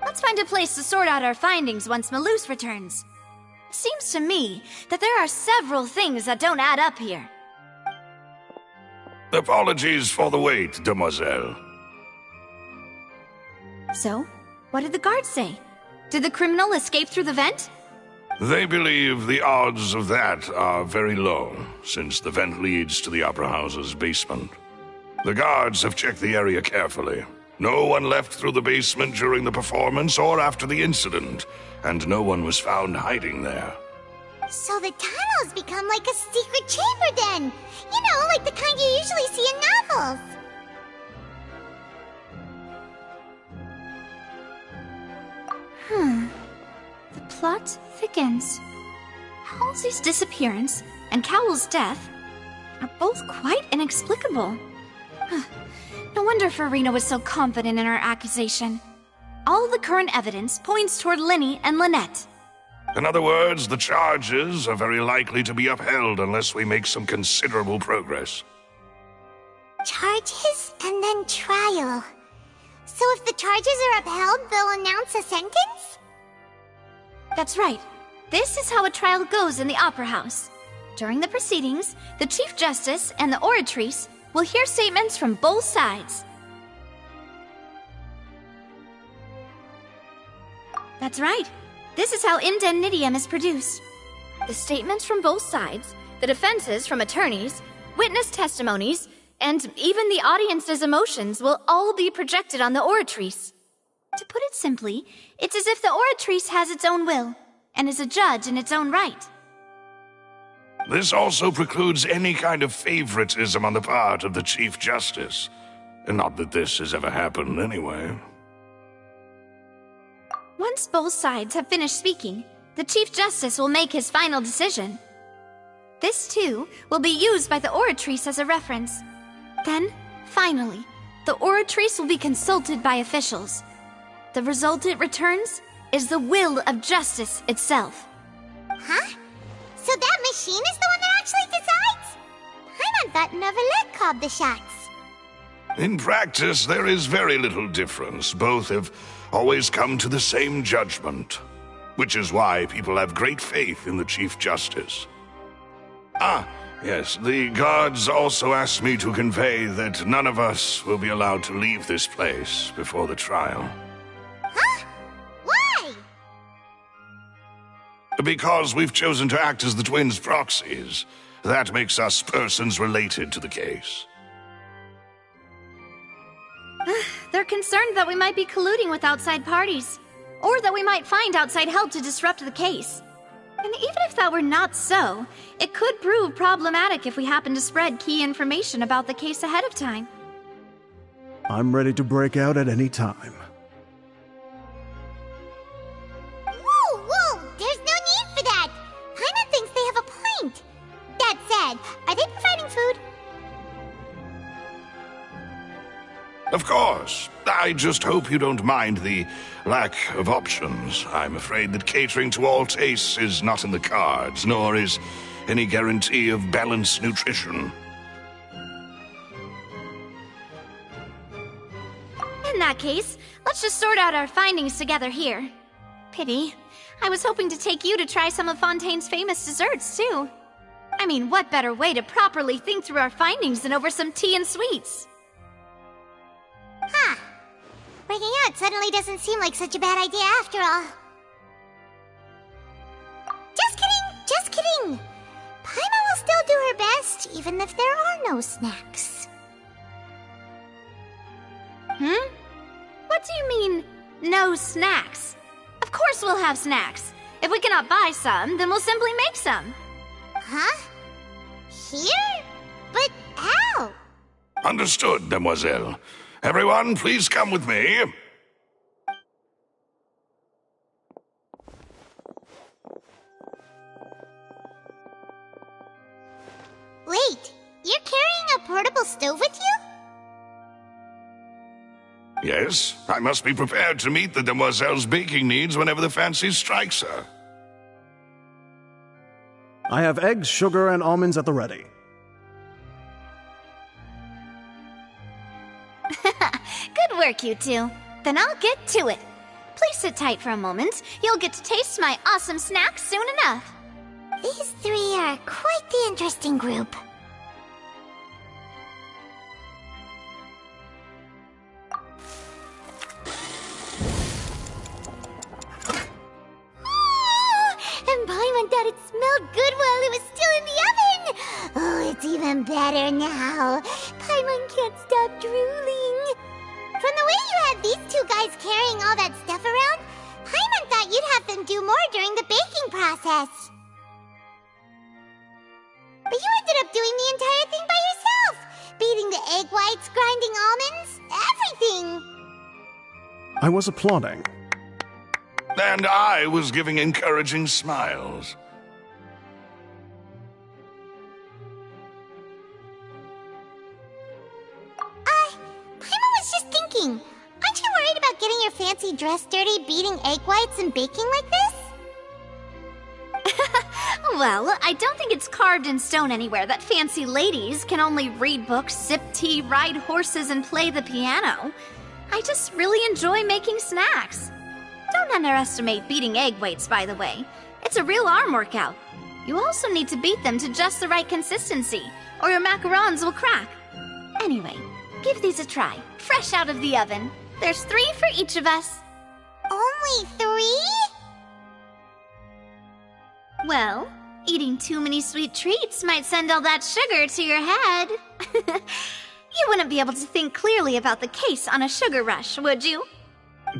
Let's find a place to sort out our findings once Malus returns. It seems to me that there are several things that don't add up here. Apologies for the wait, demoiselle. So, what did the guards say? Did the criminal escape through the vent? They believe the odds of that are very low, since the vent leads to the Opera House's basement. The guards have checked the area carefully. No one left through the basement during the performance or after the incident, and no one was found hiding there. So the tunnels become like a secret chamber then! You know, like the kind you usually see in novels! The plot thickens. Halsey's disappearance and Cowell's death are both quite inexplicable. No wonder Farina was so confident in her accusation. All the current evidence points toward Linny and Lynette. In other words, the charges are very likely to be upheld unless we make some considerable progress. Charges and then trial. So if the charges are upheld, they'll announce a sentence? That's right. This is how a trial goes in the Opera House. During the proceedings, the Chief Justice and the Oratrice will hear statements from both sides. That's right. This is how indemnitium is produced. The statements from both sides, the defenses from attorneys, witness testimonies, and even the audience's emotions will all be projected on the Oratrice. To put it simply, it's as if the Oratrice has its own will, and is a judge in its own right. This also precludes any kind of favoritism on the part of the Chief Justice. Not that this has ever happened anyway. Once both sides have finished speaking, the Chief Justice will make his final decision. This, too, will be used by the Oratrice as a reference. Then, finally, the Oratrice will be consulted by officials. The result it returns is the will of justice itself. Huh? So that machine is the one that actually decides? Paimon thought Novelet called the shots. In practice, there is very little difference. Both have always come to the same judgment, which is why people have great faith in the Chief Justice. Yes, the guards also asked me to convey that none of us will be allowed to leave this place before the trial. Huh? Why? Because we've chosen to act as the twins' proxies. That makes us persons related to the case. They're concerned that we might be colluding with outside parties, or that we might find outside help to disrupt the case. And even if that were not so, it could prove problematic if we happen to spread key information about the case ahead of time. I'm ready to break out at any time. Whoa! There's no need for that! Paimon thinks they have a point. That said, are they providing food? Of course. I just hope you don't mind the lack of options. I'm afraid that catering to all tastes is not in the cards, nor is any guarantee of balanced nutrition. In that case, let's just sort out our findings together here. Pity. I was hoping to take you to try some of Fontaine's famous desserts, too. I mean, what better way to properly think through our findings than over some tea and sweets? Huh. Breaking out suddenly doesn't seem like such a bad idea after all. Just kidding! Paimon will still do her best, even if there are no snacks. What do you mean, no snacks? Of course we'll have snacks. If we cannot buy some, then we'll simply make some. Huh? Here? But how? Understood, demoiselle. Everyone, please come with me. Wait, you're carrying a portable stove with you? Yes, I must be prepared to meet the demoiselle's baking needs whenever the fancy strikes her. I have eggs, sugar, and almonds at the ready. Good work, you two. Then I'll get to it. please sit tight for a moment. You'll get to taste my awesome snack soon enough. These three are quite the interesting group. And Paimon thought it smelled good while it was still in the oven! Oh, it's even better now. Paimon can't stop drooling. From the way you had these two guys carrying all that stuff around, Paimon thought you'd have them do more during the baking process. But you ended up doing the entire thing by yourself! Beating the egg whites, grinding almonds, everything! I was applauding. And I was giving encouraging smiles. Paimon was just thinking, aren't you worried about getting your fancy dress dirty, beating egg whites, and baking like this? Well, I don't think it's carved in stone anywhere that fancy ladies can only read books, sip tea, ride horses, and play the piano. I just really enjoy making snacks. Don't underestimate beating egg whites, by the way. It's a real arm workout. You also need to beat them to just the right consistency, or your macarons will crack. Anyway, give these a try, fresh out of the oven. There's 3 for each of us. Only 3? Well, eating too many sweet treats might send all that sugar to your head. You wouldn't be able to think clearly about the case on a sugar rush, would you?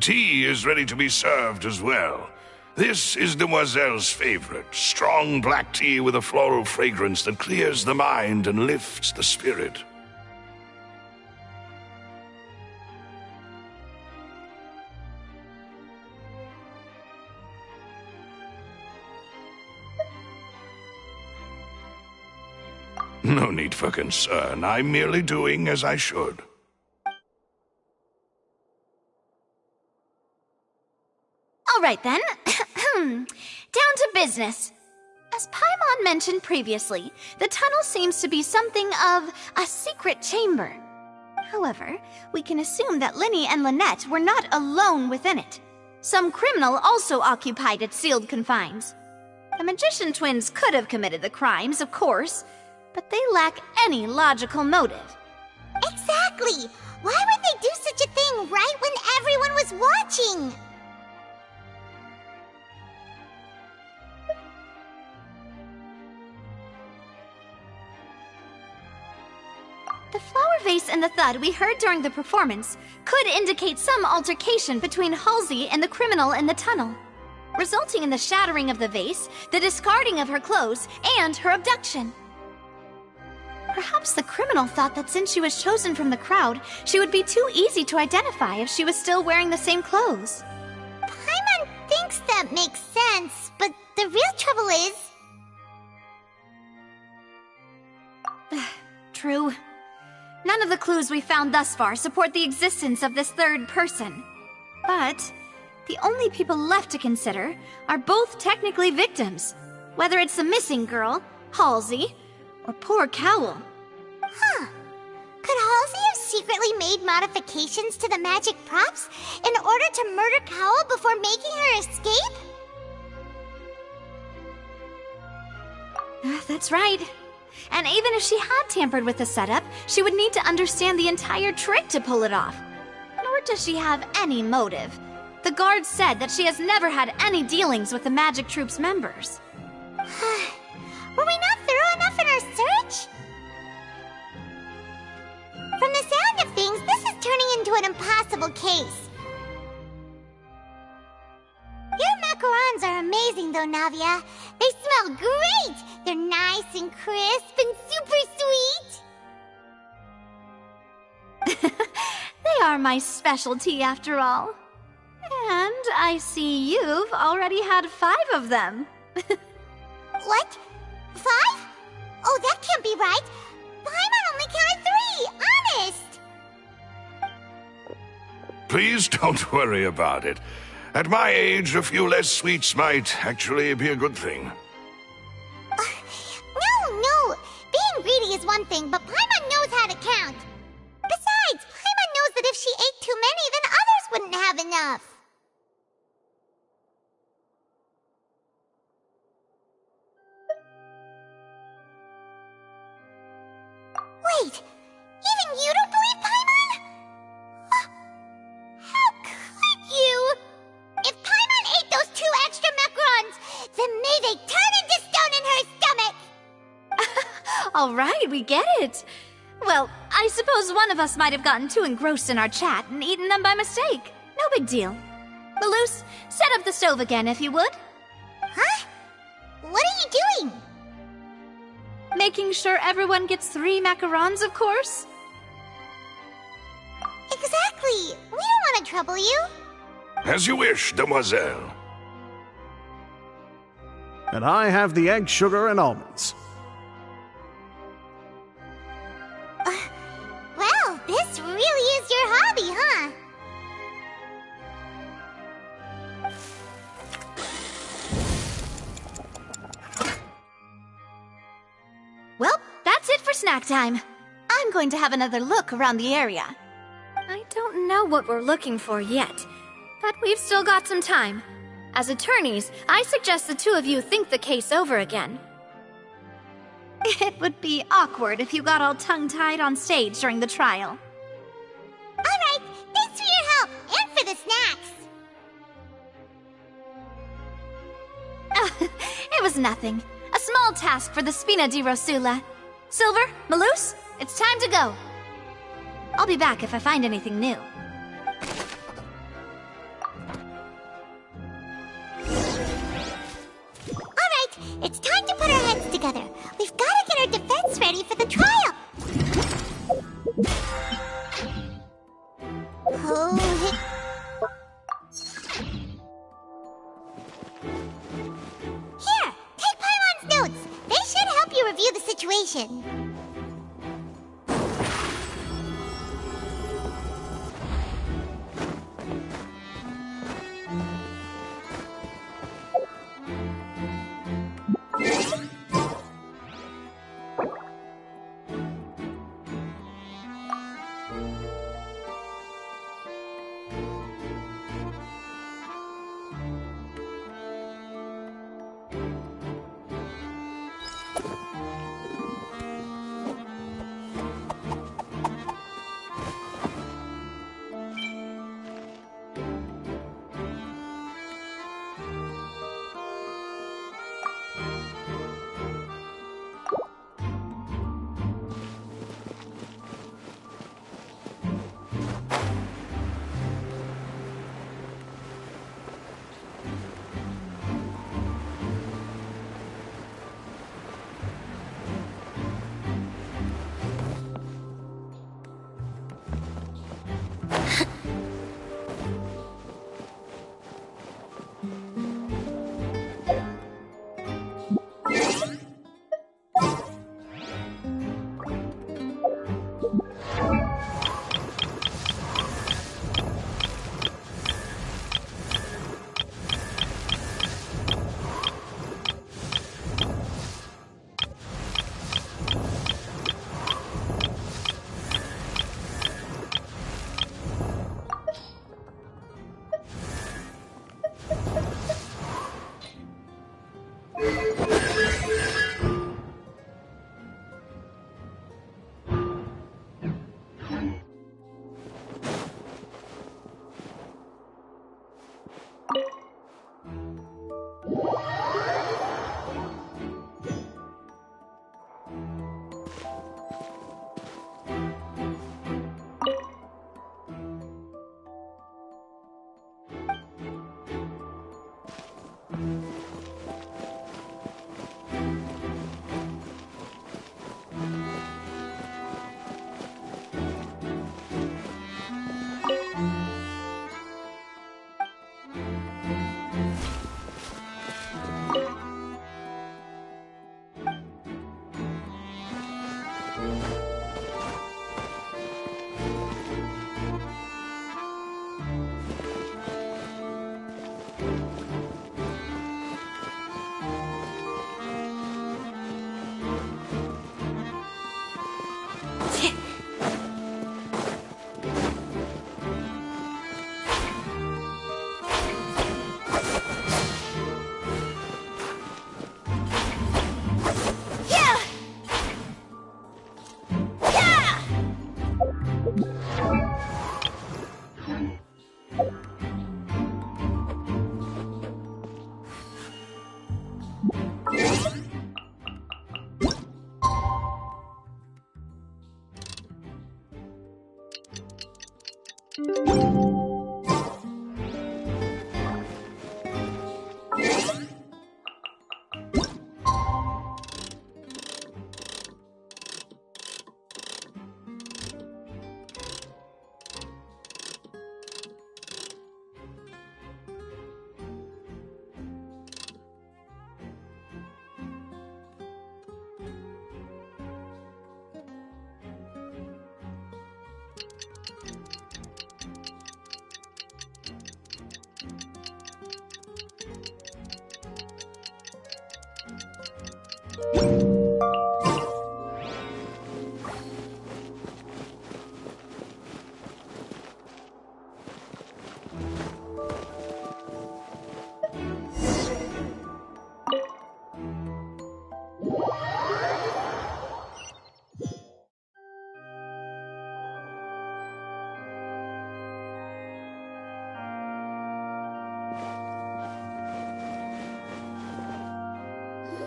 Tea is ready to be served as well. This is Demoiselle's favorite, strong black tea with a floral fragrance that clears the mind and lifts the spirit. No need for concern. I'm merely doing as I should. All right then. Down to business. As Paimon mentioned previously, the tunnel seems to be something of a secret chamber. However, we can assume that Linny and Lynette were not alone within it. Some criminal also occupied its sealed confines. The magician twins could have committed the crimes, of course, but they lack any logical motive. Exactly! Why would they do such a thing right when everyone was watching? The flower vase and the thud we heard during the performance could indicate some altercation between Halsey and the criminal in the tunnel, resulting in the shattering of the vase, the discarding of her clothes, and her abduction. Perhaps the criminal thought that since she was chosen from the crowd, she would be too easy to identify if she was still wearing the same clothes. Paimon thinks that makes sense, but the real trouble is... True. None of the clues we found thus far support the existence of this third person. But the only people left to consider are both technically victims, whether it's the missing girl, Halsey, or poor Cowl. Huh. Could Halsey have secretly made modifications to the magic props in order to murder Cowl before making her escape? That's right. And even if she had tampered with the setup, she would need to understand the entire trick to pull it off. Nor does she have any motive. The guards said that she has never had any dealings with the Magic Troop's members. Were we not thorough enough in our search? From the sound of things, this is turning into an impossible case. Your macarons are amazing though, Navia. They smell great! They're nice and crisp and super sweet! They are my specialty after all. And I see you've already had 5 of them. What? 5? Oh, that can't be right! Paimon only counted 3! Honest! Please don't worry about it. At my age, a few less sweets might actually be a good thing. No! Being greedy is one thing, but Paimon knows how to count. Besides, Paimon knows that if she ate too many, then others wouldn't have enough. All right, we get it. Well, I suppose one of us might have gotten too engrossed in our chat and eaten them by mistake. No big deal. Maloose, set up the stove again if you would. Huh? What are you doing? Making sure everyone gets 3 macarons, of course. Exactly. We don't want to trouble you. As you wish, demoiselle. And I have the egg, sugar, and almonds. Well, this really is your hobby, huh? Well, that's it for snack time. I'm going to have another look around the area. I don't know what we're looking for yet, but we've still got some time. As attorneys, I suggest the two of you think the case over again. It would be awkward if you got all tongue-tied on stage during the trial. All right, thanks for your help and for the snacks. It was nothing. A small task for the Spina di Rosula. Silver, Maloose, it's time to go. I'll be back if I find anything new. All right, it's time to put our heads together. We've got to get our defense ready for the trial. Here, take Paimon's notes. They should help you review the situation.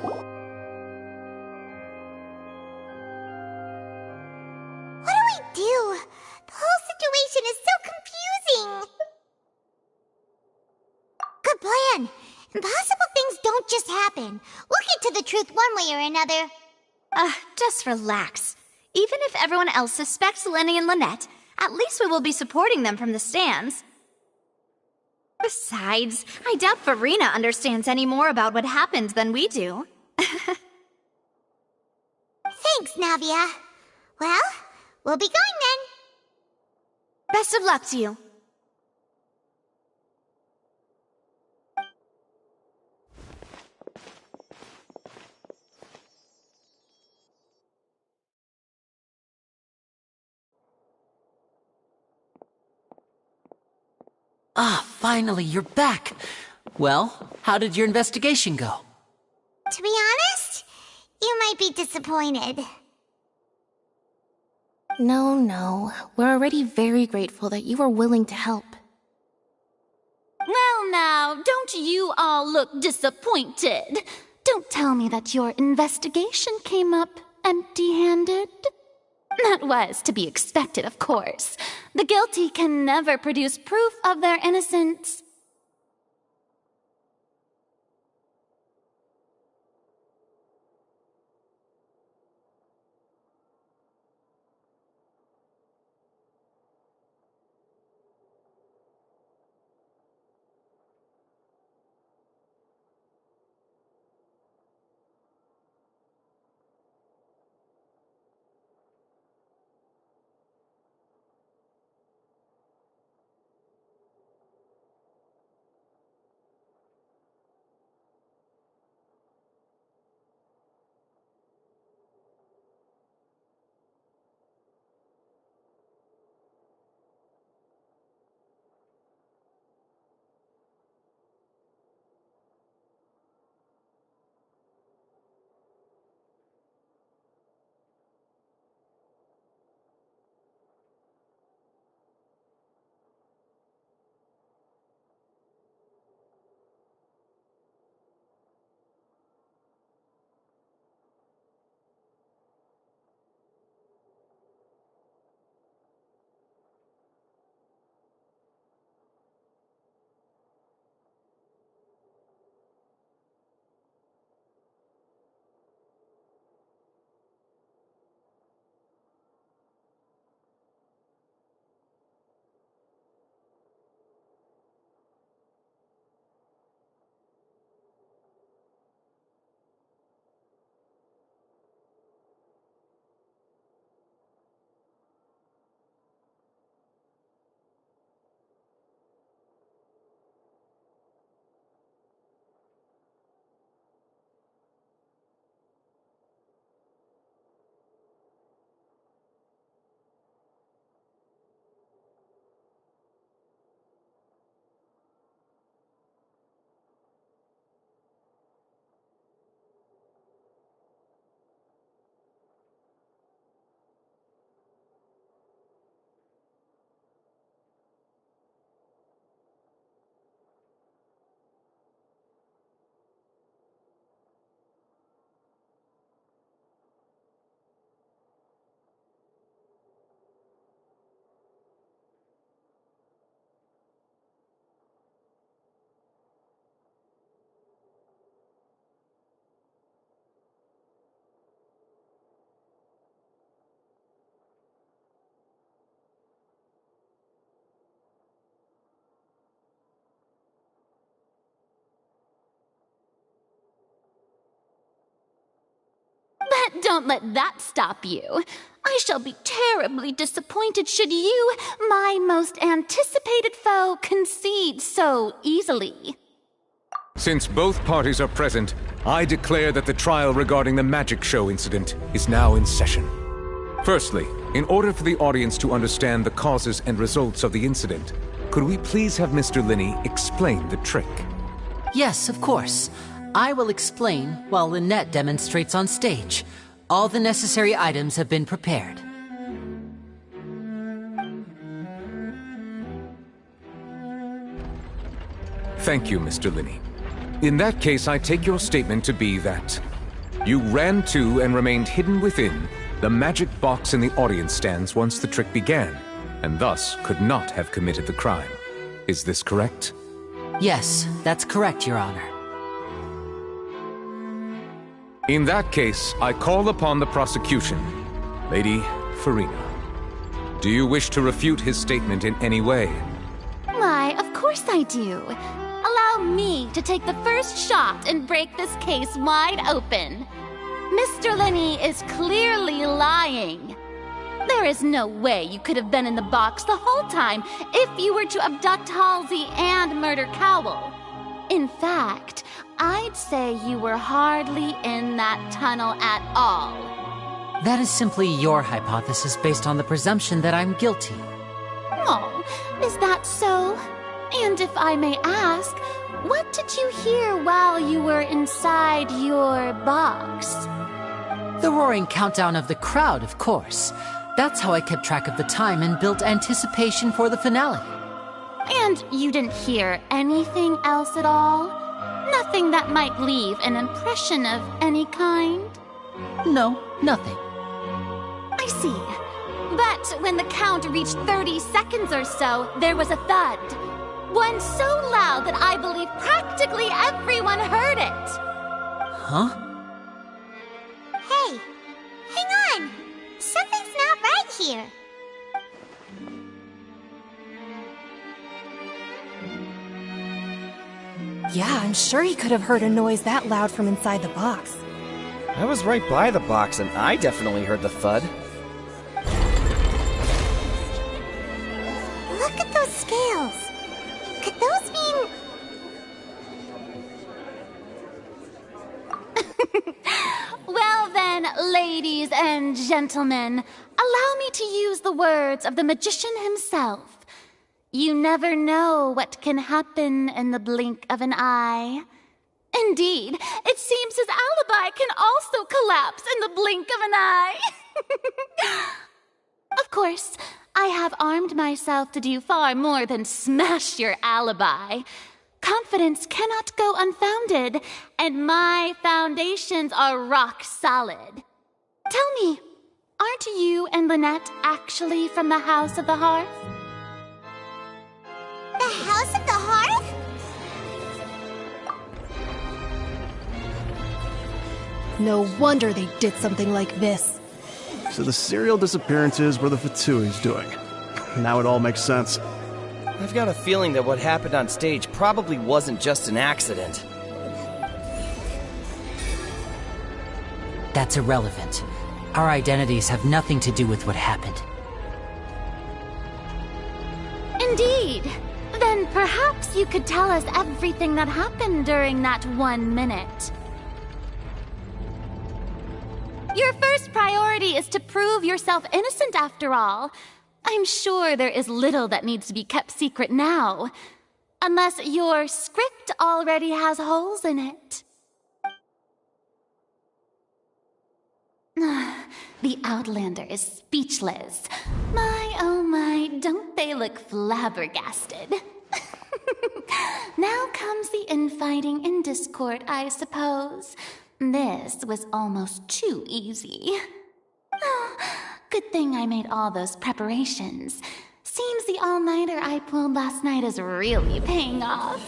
What do we do? The whole situation is so confusing. Good plan. Impossible things don't just happen. We'll get to the truth one way or another. Just relax. Even if everyone else suspects Lenny and Lynette, at least we will be supporting them from the stands. Besides, I doubt Farina understands any more about what happened than we do. Thanks, Navia. Well, we'll be going then. Best of luck to you. Ah, finally, you're back. Well, how did your investigation go? To be honest, you might be disappointed. No. We're already very grateful that you were willing to help. Well now, don't you all look disappointed? Don't tell me that your investigation came up empty-handed. That was to be expected, of course. The guilty can never produce proof of their innocence. But don't let that stop you. I shall be terribly disappointed should you, my most anticipated foe, concede so easily. Since both parties are present, I declare that the trial regarding the magic show incident is now in session. Firstly, in order for the audience to understand the causes and results of the incident, could we please have Mr. Linney explain the trick? Yes, of course. I will explain while Lynette demonstrates on stage. All the necessary items have been prepared. Thank you, Mr. Linney. In that case, I take your statement to be that You ran to and remained hidden within the magic box in the audience stands once the trick began, and thus could not have committed the crime. Is this correct? Yes, that's correct, Your Honor. In that case, I call upon the prosecution. Lady Farina, do you wish to refute his statement in any way? Why, of course I do. Allow me to take the first shot and break this case wide open. Mr. Linney is clearly lying. There is no way you could have been in the box the whole time if you were to abduct Halsey and murder Cowell. In fact, I'd say you were hardly in that tunnel at all. That is simply your hypothesis based on the presumption that I'm guilty. Oh, is that so? And if I may ask, what did you hear while you were inside your box? The roaring countdown of the crowd, of course. That's how I kept track of the time and built anticipation for the finale. And you didn't hear anything else at all? Nothing that might leave an impression of any kind? No, nothing. I see. But when the count reached 30 seconds or so, there was a thud. One so loud that I believe practically everyone heard it. Huh? Hey, hang on! Something's not right here. Yeah, I'm sure he could have heard a noise that loud from inside the box. I was right by the box, and I definitely heard the thud. Look at those scales. Could those mean... Well then, ladies and gentlemen, allow me to use the words of the magician himself. You never know what can happen in the blink of an eye. Indeed, it seems his alibi can also collapse in the blink of an eye. Of course, I have armed myself to do far more than smash your alibi. Confidence cannot go unfounded, and my foundations are rock solid. Tell me, aren't you and Lynette actually from the House of the Hearth? The House of the Hearth? No wonder they did something like this. So the serial disappearances were the Fatui's doing. Now it all makes sense. I've got a feeling that what happened on stage probably wasn't just an accident. That's irrelevant. Our identities have nothing to do with what happened. Indeed. Then perhaps you could tell us everything that happened during that 1 minute. Your first priority is to prove yourself innocent, after all. I'm sure there is little that needs to be kept secret now. Unless your script already has holes in it. The Outlander is speechless. My, oh my, don't they look flabbergasted? Now comes the infighting and discord, I suppose. This was almost too easy. Good thing I made all those preparations. Seems the all-nighter I pulled last night is really paying off.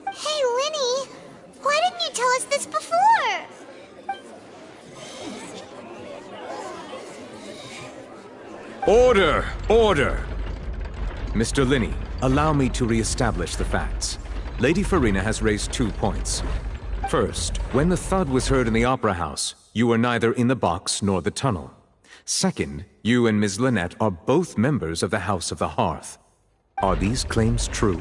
Hey, Linny! Why didn't you tell us this before? Order! Order! Mr. Linney, allow me to re-establish the facts. Lady Farina has raised 2 points. First, when the thud was heard in the Opera House, you were neither in the box nor the tunnel. Second, you and Ms. Lynette are both members of the House of the Hearth. Are these claims true?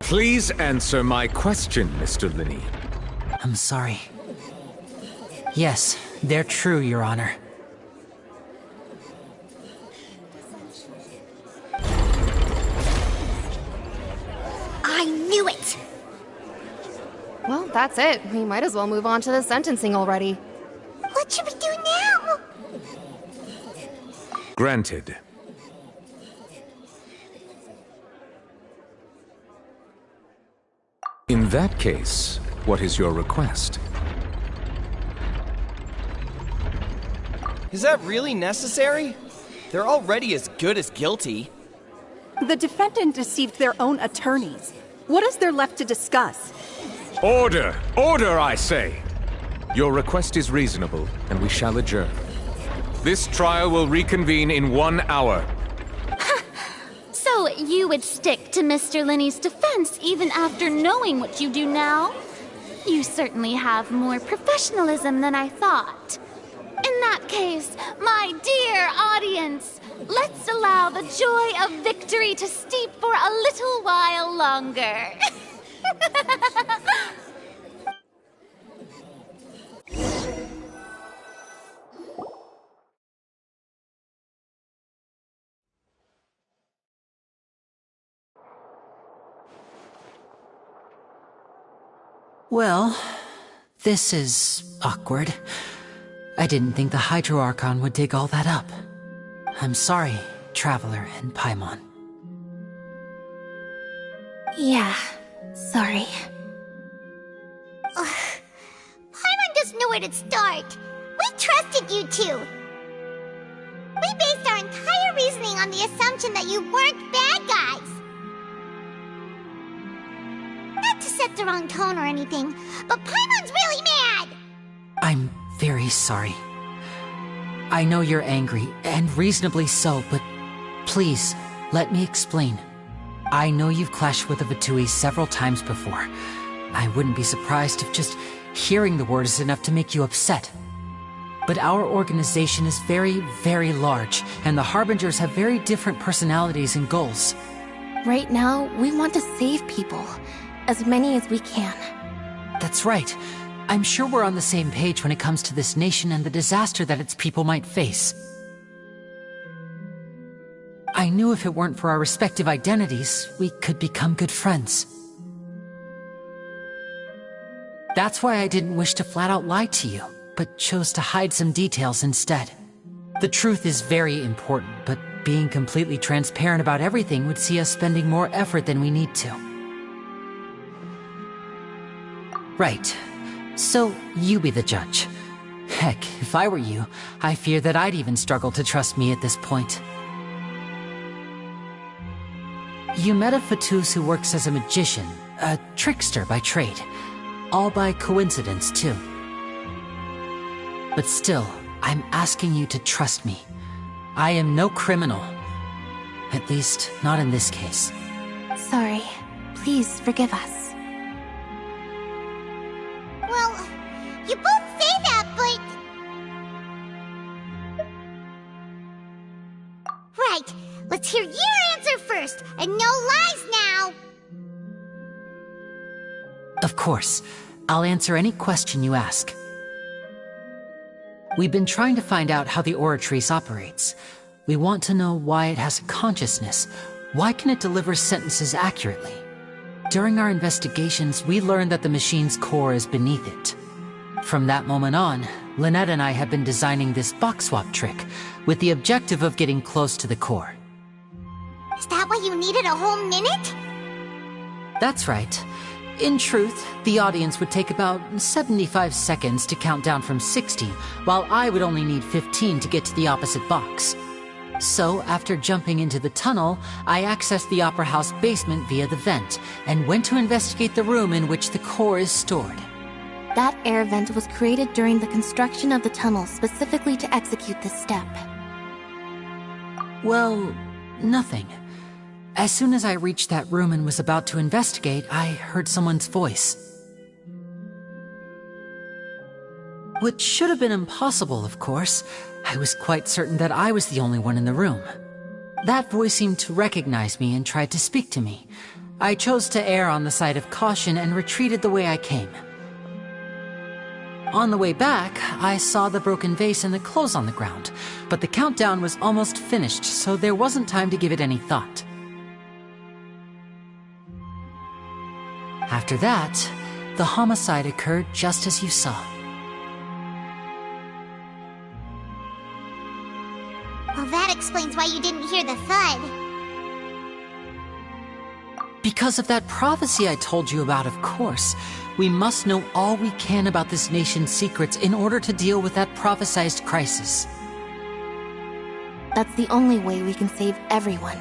Please answer my question, Mr. Linney. I'm sorry. Yes, they're true, Your Honor. I knew it! Well, that's it. We might as well move on to the sentencing already. What should we do now? Granted. In that case, what is your request? Is that really necessary? They're already as good as guilty. The defendant deceived their own attorneys. What is there left to discuss? Order! Order, I say! Your request is reasonable, and we shall adjourn. This trial will reconvene in 1 hour. So you would stick to Mr. Linney's defense even after knowing what you do now? You certainly have more professionalism than I thought. In that case, my dear audience, let's allow the joy of victory to steep for a little while longer. Well, this is awkward. I didn't think the Hydro Archon would dig all that up. I'm sorry, Traveler and Paimon. Yeah, sorry. Paimon doesn't know where to start. We trusted you two. We based our entire reasoning on the assumption that you weren't bad guys. Not to set the wrong tone or anything, but Paimon's really mad! I'm very sorry. I know you're angry, and reasonably so, but please, let me explain. I know you've clashed with the Vitui several times before. I wouldn't be surprised if just hearing the word is enough to make you upset. But our organization is very, very large, and the Harbingers have very different personalities and goals. Right now, we want to save people. As many as we can. That's right. I'm sure we're on the same page when it comes to this nation and the disaster that its people might face. I knew if it weren't for our respective identities, we could become good friends. That's why I didn't wish to flat out lie to you, but chose to hide some details instead. The truth is very important, but being completely transparent about everything would see us spending more effort than we need to. Right. So, you be the judge. Heck, if I were you, I fear that I'd even struggle to trust me at this point. You met a Fatus who works as a magician, a trickster by trade. All by coincidence, too. But still, I'm asking you to trust me. I am no criminal. At least, not in this case. Sorry. Please forgive us. Well, you both say that, but... Right, let's hear your answer first, and no lies now! Of course. I'll answer any question you ask. We've been trying to find out how the Oratrice operates. We want to know why it has a consciousness. Why can it deliver sentences accurately? During our investigations, we learned that the machine's core is beneath it. From that moment on, Lynette and I have been designing this box swap trick, with the objective of getting close to the core. Is that why you needed a whole minute? That's right. In truth, the audience would take about 75 seconds to count down from 60, while I would only need 15 to get to the opposite box. So, after jumping into the tunnel, I accessed the Opera House basement via the vent, and went to investigate the room in which the core is stored. That air vent was created during the construction of the tunnel specifically to execute this step. Well, nothing. As soon as I reached that room and was about to investigate, I heard someone's voice. Which should have been impossible, of course. I was quite certain that I was the only one in the room. That voice seemed to recognize me and tried to speak to me. I chose to err on the side of caution and retreated the way I came. On the way back, I saw the broken vase and the clothes on the ground, but the countdown was almost finished, so there wasn't time to give it any thought. After that, the homicide occurred just as you saw. Well, that explains why you didn't hear the thud. Because of that prophecy I told you about, of course. We must know all we can about this nation's secrets in order to deal with that prophesized crisis. That's the only way we can save everyone.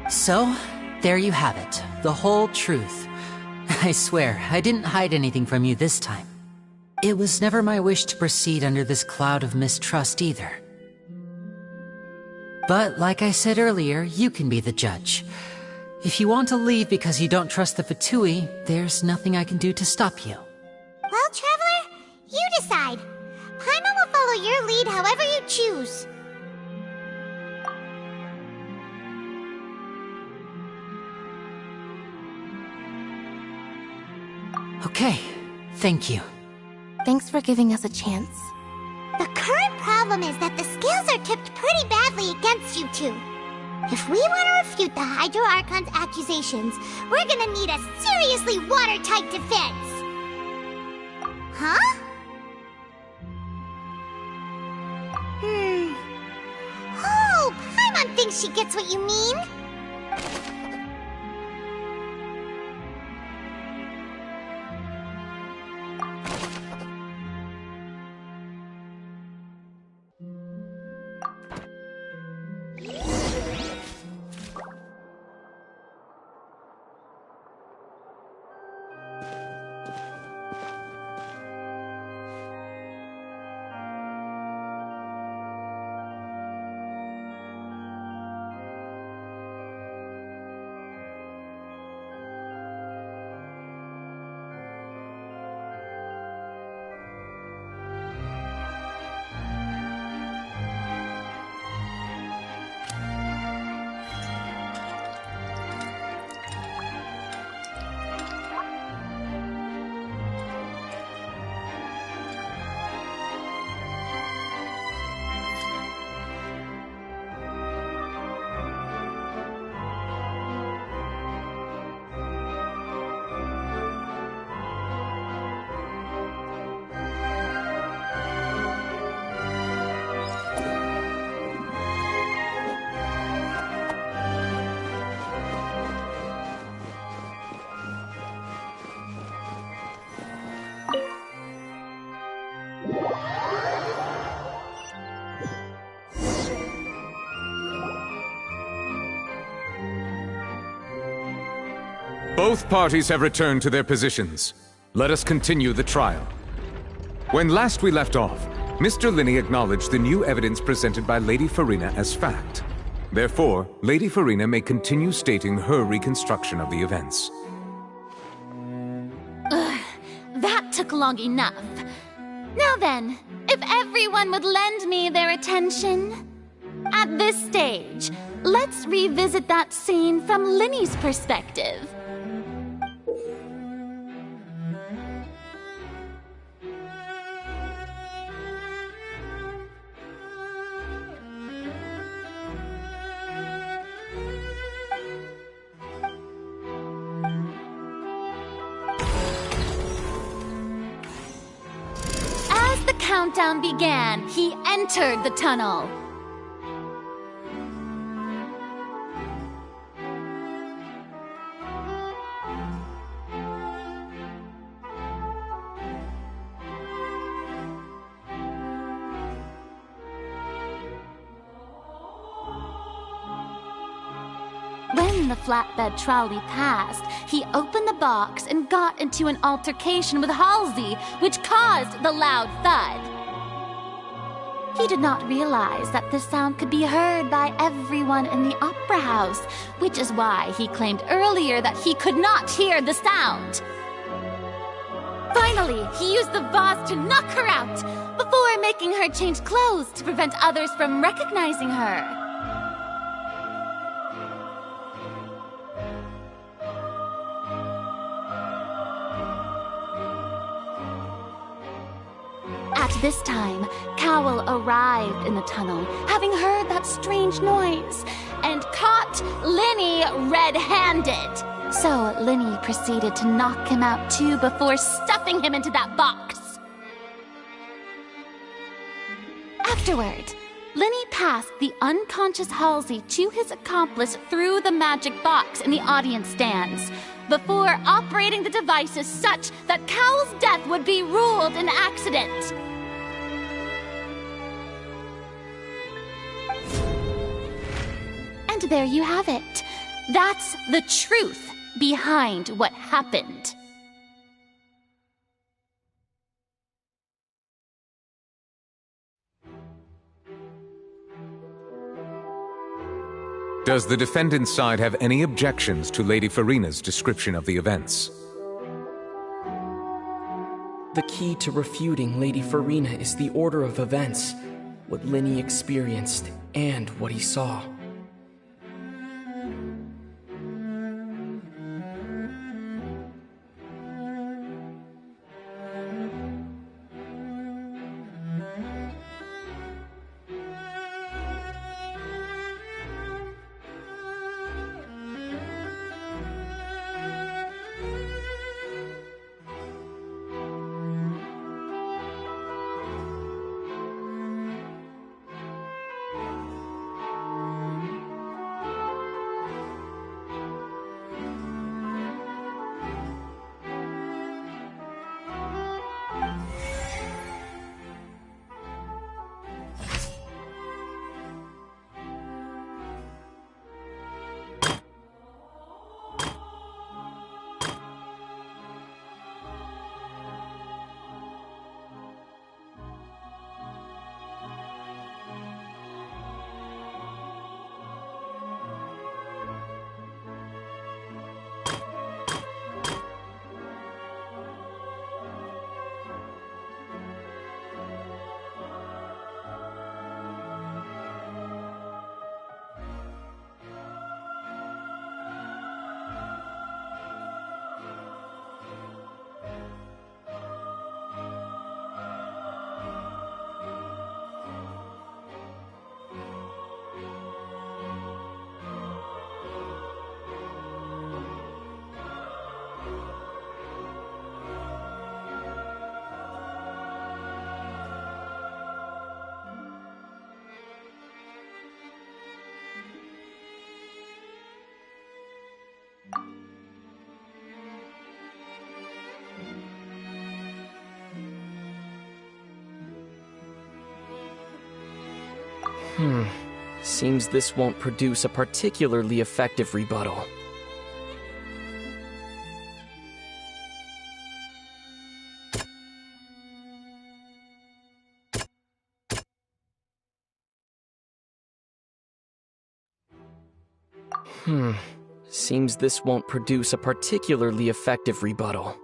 So, there you have it. The whole truth. I swear, I didn't hide anything from you this time. It was never my wish to proceed under this cloud of mistrust either. But like I said earlier, you can be the judge. If you want to leave because you don't trust the Fatui, there's nothing I can do to stop you. Well, Traveler, you decide. Paimon will follow your lead however you choose. Okay, thank you. Thanks for giving us a chance. The current problem is that the scales are tipped pretty badly against you two. If we want to refute the Hydro Archon's accusations, we're gonna need a seriously watertight defense. Huh? Oh, Paimon thinks she gets what you mean. Both parties have returned to their positions. Let us continue the trial. When last we left off, Mr. Linney acknowledged the new evidence presented by Lady Farina as fact. Therefore, Lady Farina may continue stating her reconstruction of the events. That took long enough. Now then, if everyone would lend me their attention. At this stage, let's revisit that scene from Linney's perspective. countdown began, he entered the tunnel. When the flatbed trolley passed, he opened the box and got into an altercation with Halsey, which caused the loud thud. He did not realize that this sound could be heard by everyone in the opera house, which is why he claimed earlier that he could not hear the sound. Finally, he used the vase to knock her out, before making her change clothes to prevent others from recognizing her. At this time, Cowell arrived in the tunnel, having heard that strange noise, and caught Linny red-handed. So Linny proceeded to knock him out too before stuffing him into that box. Afterward, Linny passed the unconscious Halsey to his accomplice through the magic box in the audience stands, before operating the devices such that Cowell's death would be ruled an accident. And there you have it. That's the truth behind what happened. Does the defendant's side have any objections to Lady Farina's description of the events? The key to refuting Lady Farina is the order of events, what Linny experienced, and what he saw. Seems this won't produce a particularly effective rebuttal. Seems this won't produce a particularly effective rebuttal.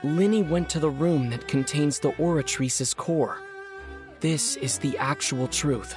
Linny went to the room that contains the Oratrice's core. This is the actual truth.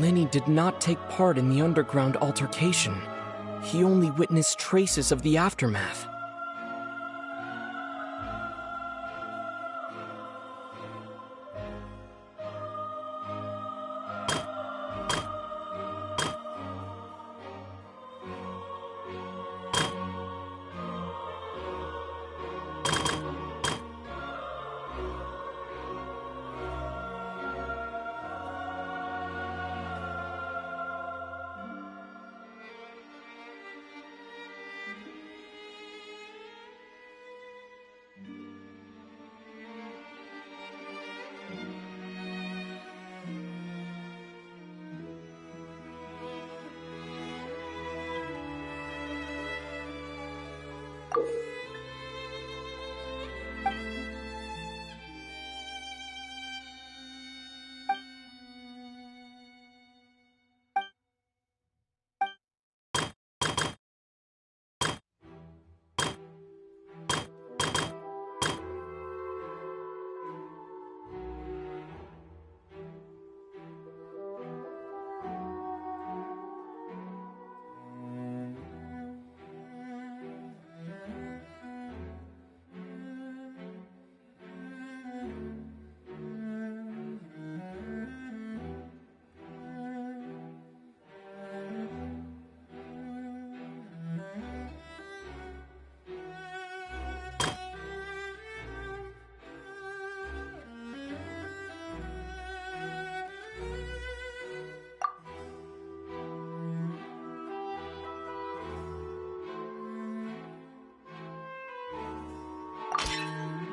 Lenny did not take part in the underground altercation. He only witnessed traces of the aftermath.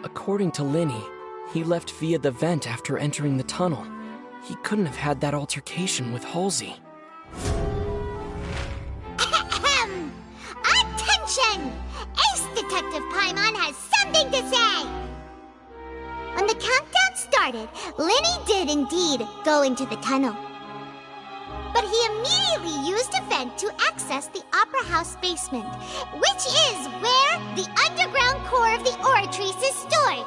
According to Lenny, he left via the vent after entering the tunnel. He couldn't have had that altercation with Halsey. Ahem! Attention! Ace Detective Paimon has something to say! When the countdown started, Lenny did indeed go into the tunnel. But he immediately used a vent to access the Opera House basement, which is where the underground core of the Oratrice is stored.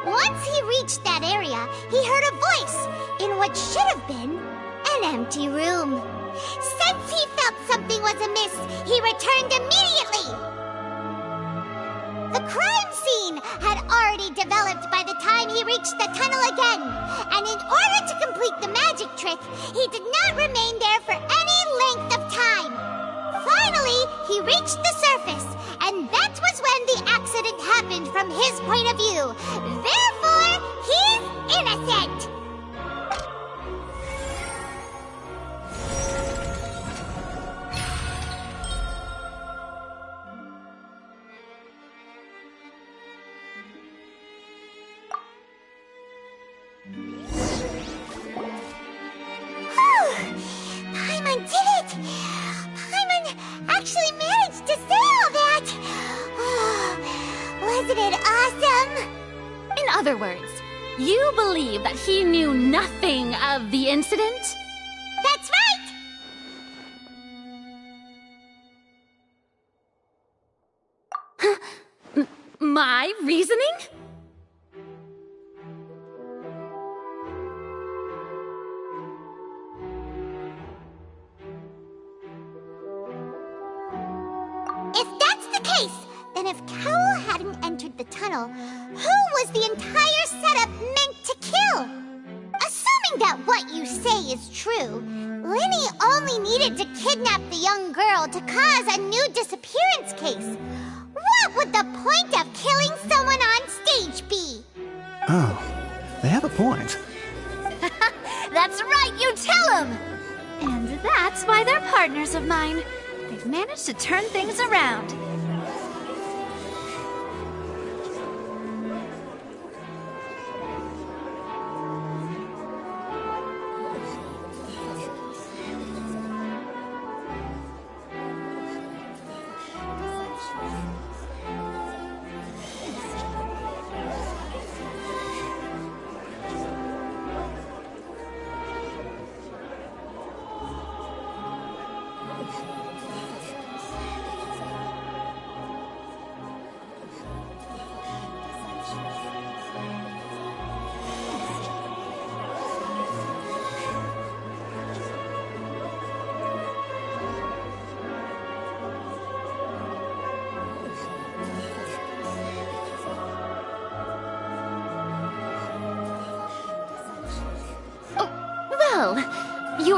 Once he reached that area, he heard a voice in what should have been an empty room. Since he felt something was amiss, he returned immediately. The crime scene had already developed by the time he reached the tunnel again, and in order to complete the magic trick, he did not remain there for any length of time. Finally, he reached the surface, and that was when the accident happened from his point of view. Therefore, he's innocent! Paimon did it! Paimon actually managed to say all that! Oh, wasn't it awesome? In other words, you believe that he knew nothing of the incident? That's right! My reasoning? If that's the case, then if Cowell hadn't entered the tunnel, who was the entire setup meant to kill? Assuming that what you say is true, Lenny only needed to kidnap the young girl to cause a new disappearance case. What would the point of killing someone on stage be? Oh, they have a point. That's right, you tell him! And that's why they're partners of mine. They've managed to turn things around.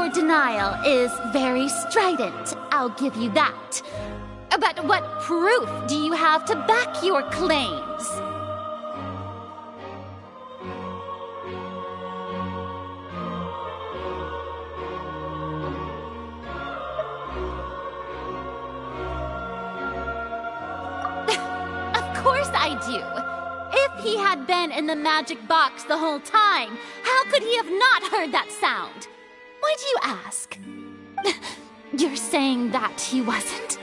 Your denial is very strident, I'll give you that. But what proof do you have to back your claims? Of course I do. If he had been in the magic box the whole time, how could he have not heard that sound? Why do you ask? You're saying that he wasn't?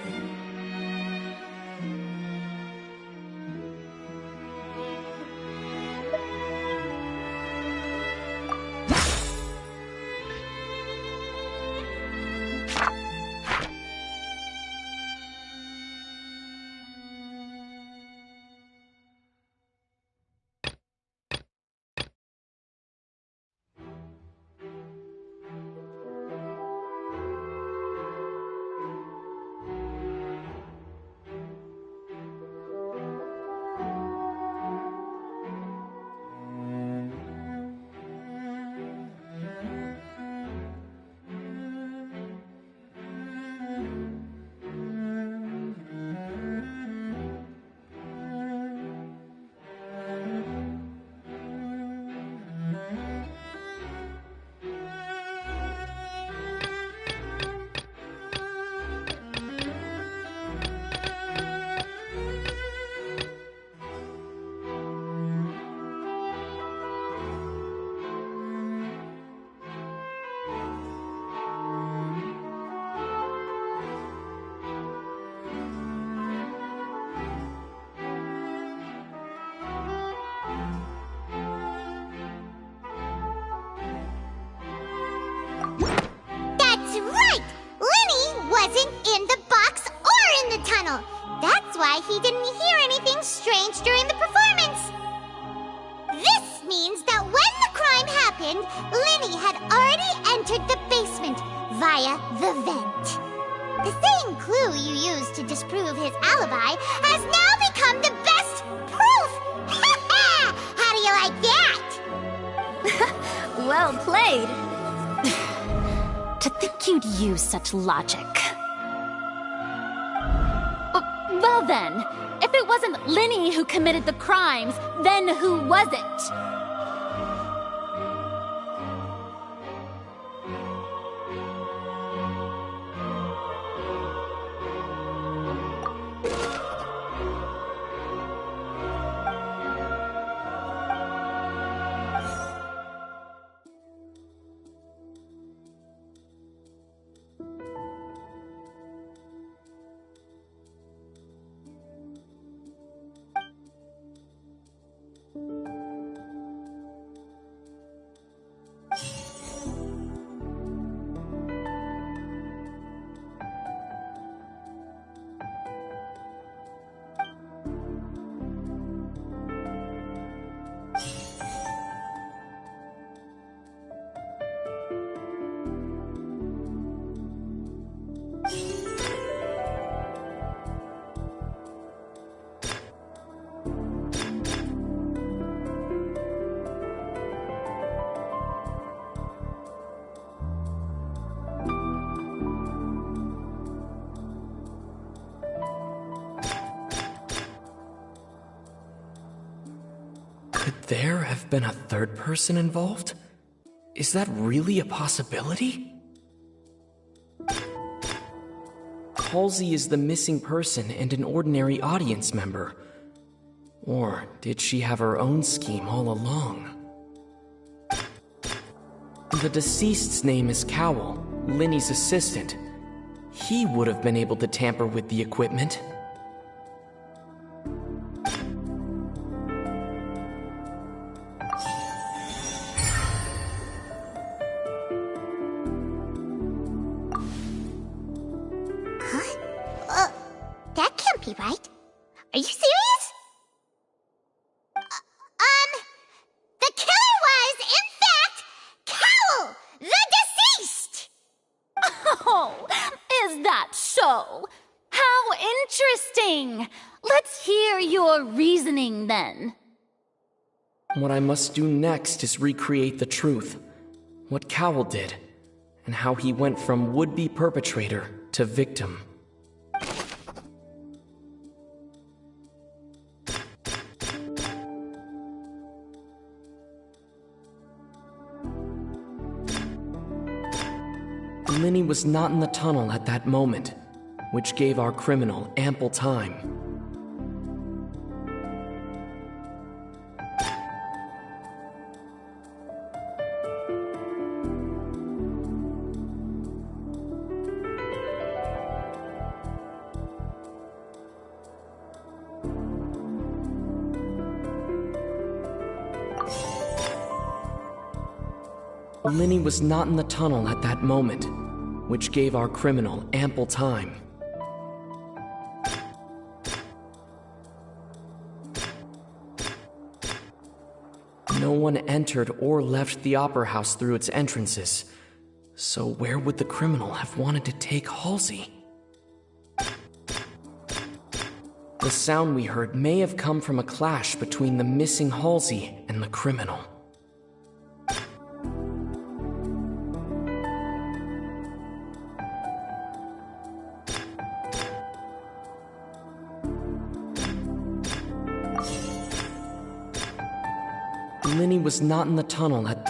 That's why he didn't hear anything strange during the performance. This means that when the crime happened, Linny had already entered the basement via the vent. The same clue you used to disprove his alibi has now become the best proof! Ha ha! How do you like that? Well played. To think you'd use such logic. Well then, if it wasn't Linny who committed the crimes, then who was it? Could there have been a third person involved? Is that really a possibility? Halsey is the missing person and an ordinary audience member. Or did she have her own scheme all along? The deceased's name is Cowell, Linny's assistant. He would have been able to tamper with the equipment. That can't be right. Are you serious? The killer was, in fact, Cowell, the deceased! Oh, is that so? How interesting! Let's hear your reasoning then. What I must do next is recreate the truth. What Cowell did. and how he went from would-be perpetrator to victim. Linny was not in the tunnel at that moment, which gave our criminal ample time. Linny was not in the tunnel at that moment, which gave our criminal ample time. No one entered or left the Opera House through its entrances, so where would the criminal have wanted to take Halsey? The sound we heard may have come from a clash between the missing Halsey and the criminal. Linny was not in the tunnel at...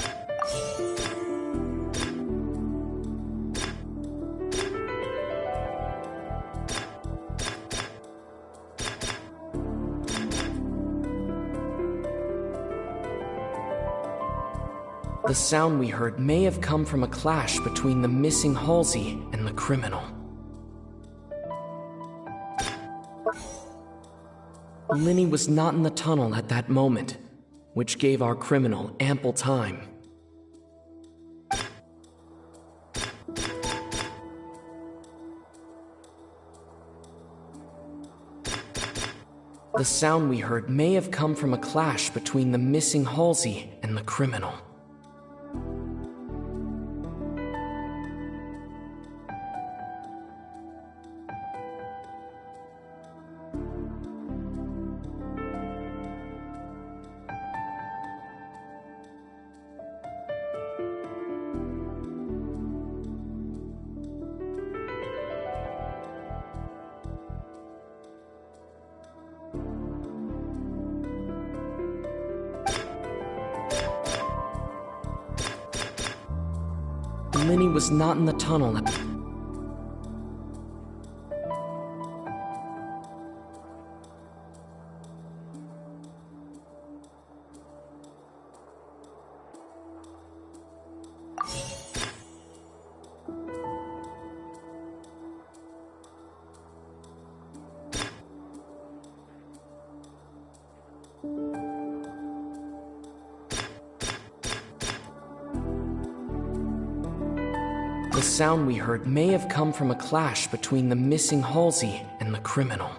The sound we heard may have come from a clash between the missing Halsey and the criminal. Linny was not in the tunnel at that moment, which gave our criminal ample time. The sound we heard may have come from a clash between the missing Halsey and the criminal. Linny was not in the tunnel at... The sound we heard may have come from a clash between the missing Halsey and the criminal.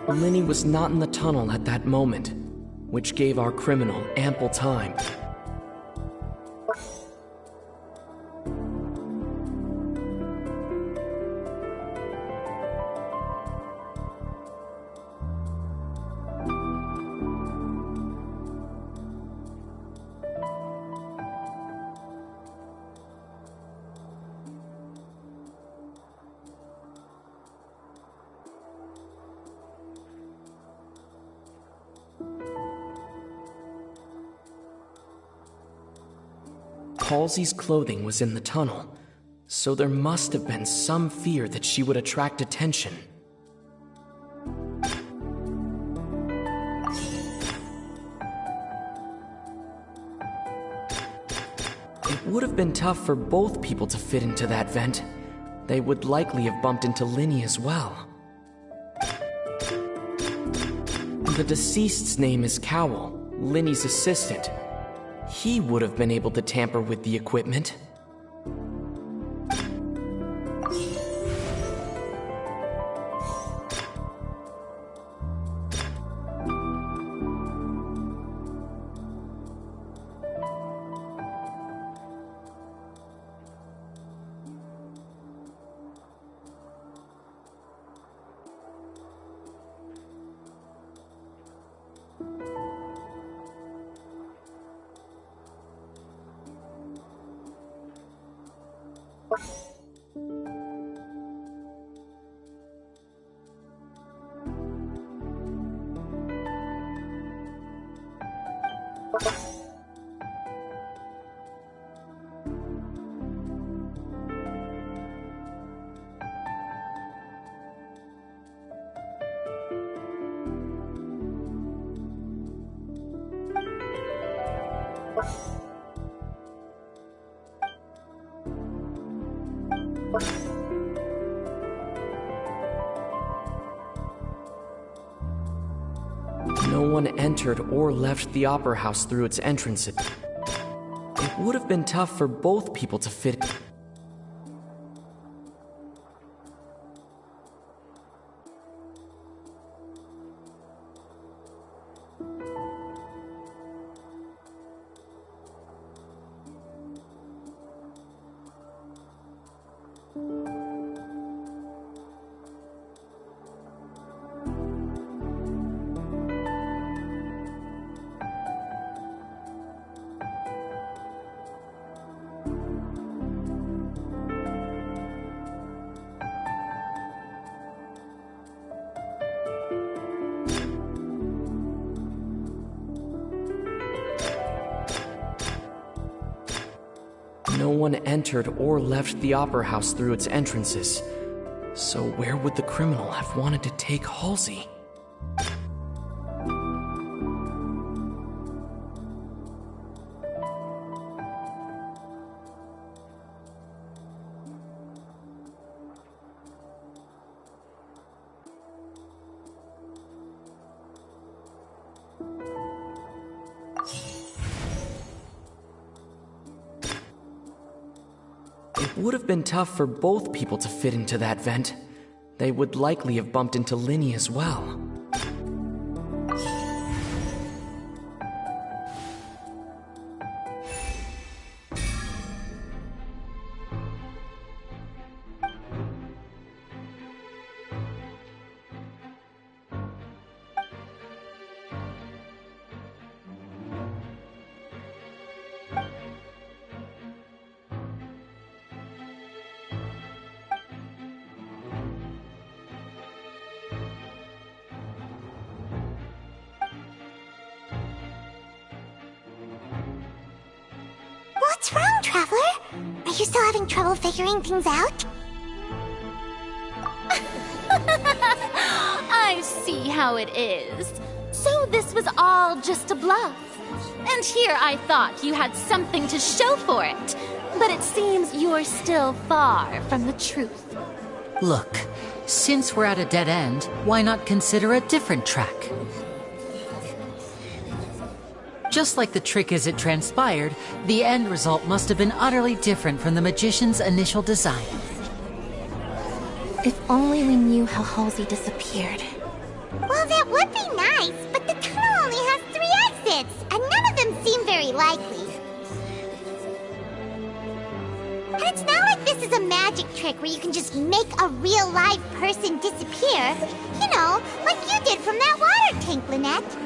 Linny was not in the tunnel at that moment, which gave our criminal ample time. Halsey's clothing was in the tunnel, so there must have been some fear that she would attract attention. It would have been tough for both people to fit into that vent. They would likely have bumped into Linny as well. The deceased's name is Cowell, Linny's assistant. He would have been able to tamper with the equipment. No one entered or left the Opera House through its entrance. It would have been tough for both people to fit. No one entered or left the Opera House through its entrances. So where would the criminal have wanted to take Halsey? It would have been tough for both people to fit into that vent. They would likely have bumped into Linny as well. What's wrong, Traveler? Are you still having trouble figuring things out? I see how it is. So this was all just a bluff. And here I thought you had something to show for it. But it seems you're still far from the truth. Look, since we're at a dead end, why not consider a different track? Just like the trick as it transpired, the end result must have been utterly different from the magician's initial design. If only we knew how Halsey disappeared. Well, that would be nice, but the tunnel only has 3 exits, and none of them seem very likely. And it's not like this is a magic trick where you can just make a real live person disappear. You know, like you did from that water tank, Lynette.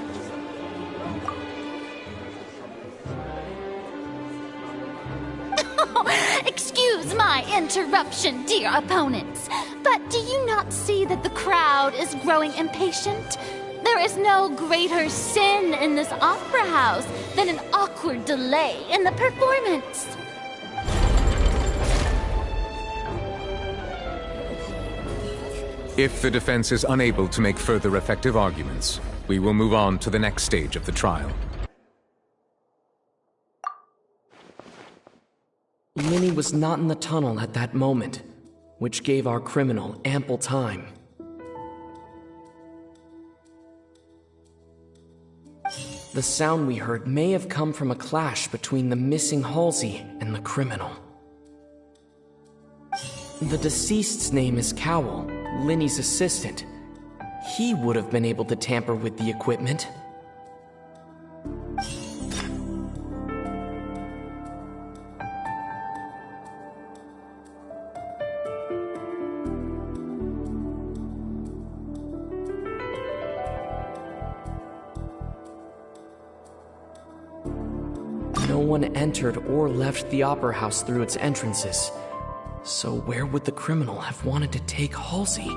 Excuse my interruption, dear opponents, but do you not see that the crowd is growing impatient? There is no greater sin in this opera house than an awkward delay in the performance. If the defense is unable to make further effective arguments, we will move on to the next stage of the trial. Linny was not in the tunnel at that moment, which gave our criminal ample time. The sound we heard may have come from a clash between the missing Halsey and the criminal. The deceased's name is Cowell, Linny's assistant. He would have been able to tamper with the equipment. No one entered or left the Opera House through its entrances. So where would the criminal have wanted to take Halsey?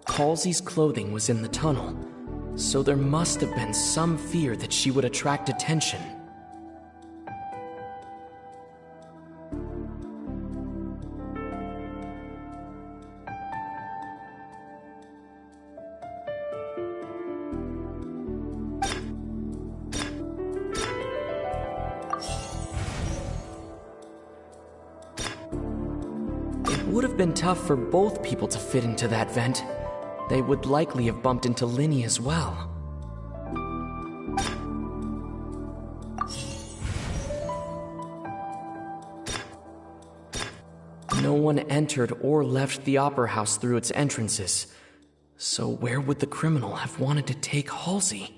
Halsey's clothing was in the tunnel, so there must have been some fear that she would attract attention. It would have been tough for both people to fit into that vent. They would likely have bumped into Linny as well. No one entered or left the Opera House through its entrances. So where would the criminal have wanted to take Halsey?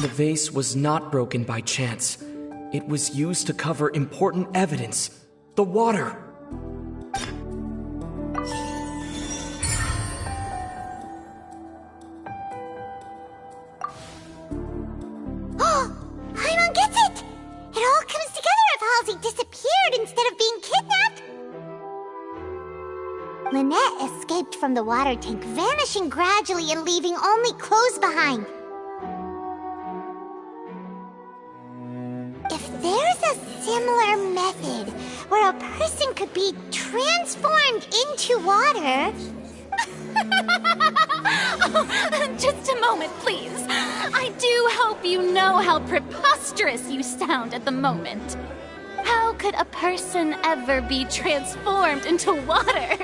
The vase was not broken by chance. It was used to cover important evidence. The water. Oh, Paimon gets it! It all comes together if Halsey disappeared instead of being kidnapped. Lynette escaped from the water tank, vanishing gradually and leaving only clothes behind. If there's a similar method where a person could be transformed into water... Just a moment, please. I do hope you know how preposterous you sound at the moment. How could a person ever be transformed into water?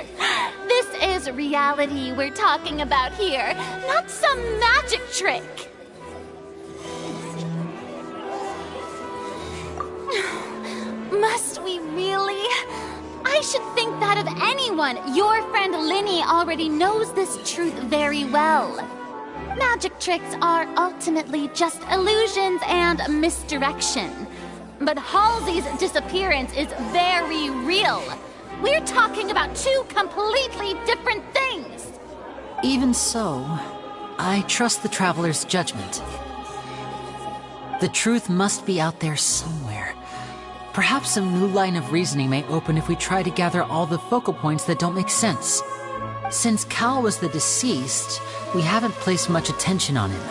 This is reality we're talking about here, not some magic trick. Must we really? I should think that of anyone. Your friend Linny already knows this truth very well. Magic tricks are ultimately just illusions and misdirection. But Halsey's disappearance is very real. We're talking about two completely different things. Even so, I trust the Traveler's judgment. The truth must be out there somewhere. Perhaps some new line of reasoning may open if we try to gather all the focal points that don't make sense. Since Cal was the deceased, we haven't placed much attention on him.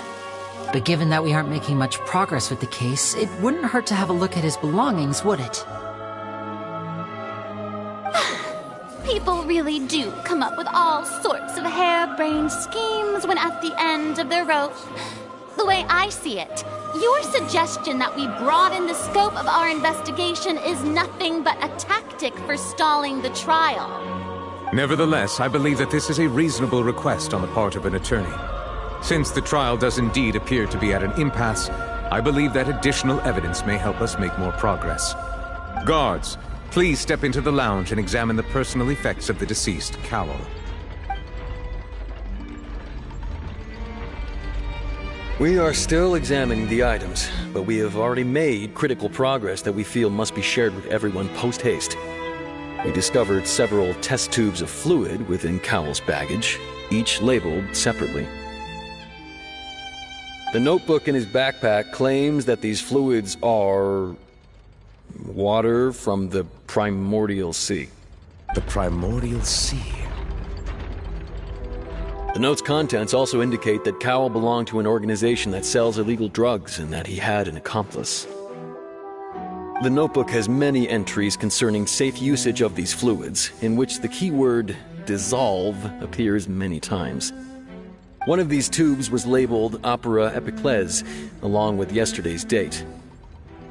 But given that we aren't making much progress with the case, it wouldn't hurt to have a look at his belongings, would it? People really do come up with all sorts of harebrained schemes when at the end of their rope. The way I see it, your suggestion that we broaden the scope of our investigation is nothing but a tactic for stalling the trial. Nevertheless, I believe that this is a reasonable request on the part of an attorney. Since the trial does indeed appear to be at an impasse, I believe that additional evidence may help us make more progress. Guards, please step into the lounge and examine the personal effects of the deceased Cowell. We are still examining the items, but we have already made critical progress that we feel must be shared with everyone post-haste. We discovered several test tubes of fluid within Cowell's baggage, each labeled separately. The notebook in his backpack claims that these fluids are... water from the Primordial Sea. The Primordial Sea? The note's contents also indicate that Cowell belonged to an organization that sells illegal drugs and that he had an accomplice. The notebook has many entries concerning safe usage of these fluids, in which the keyword dissolve appears many times. One of these tubes was labeled Opera Epiclese, along with yesterday's date.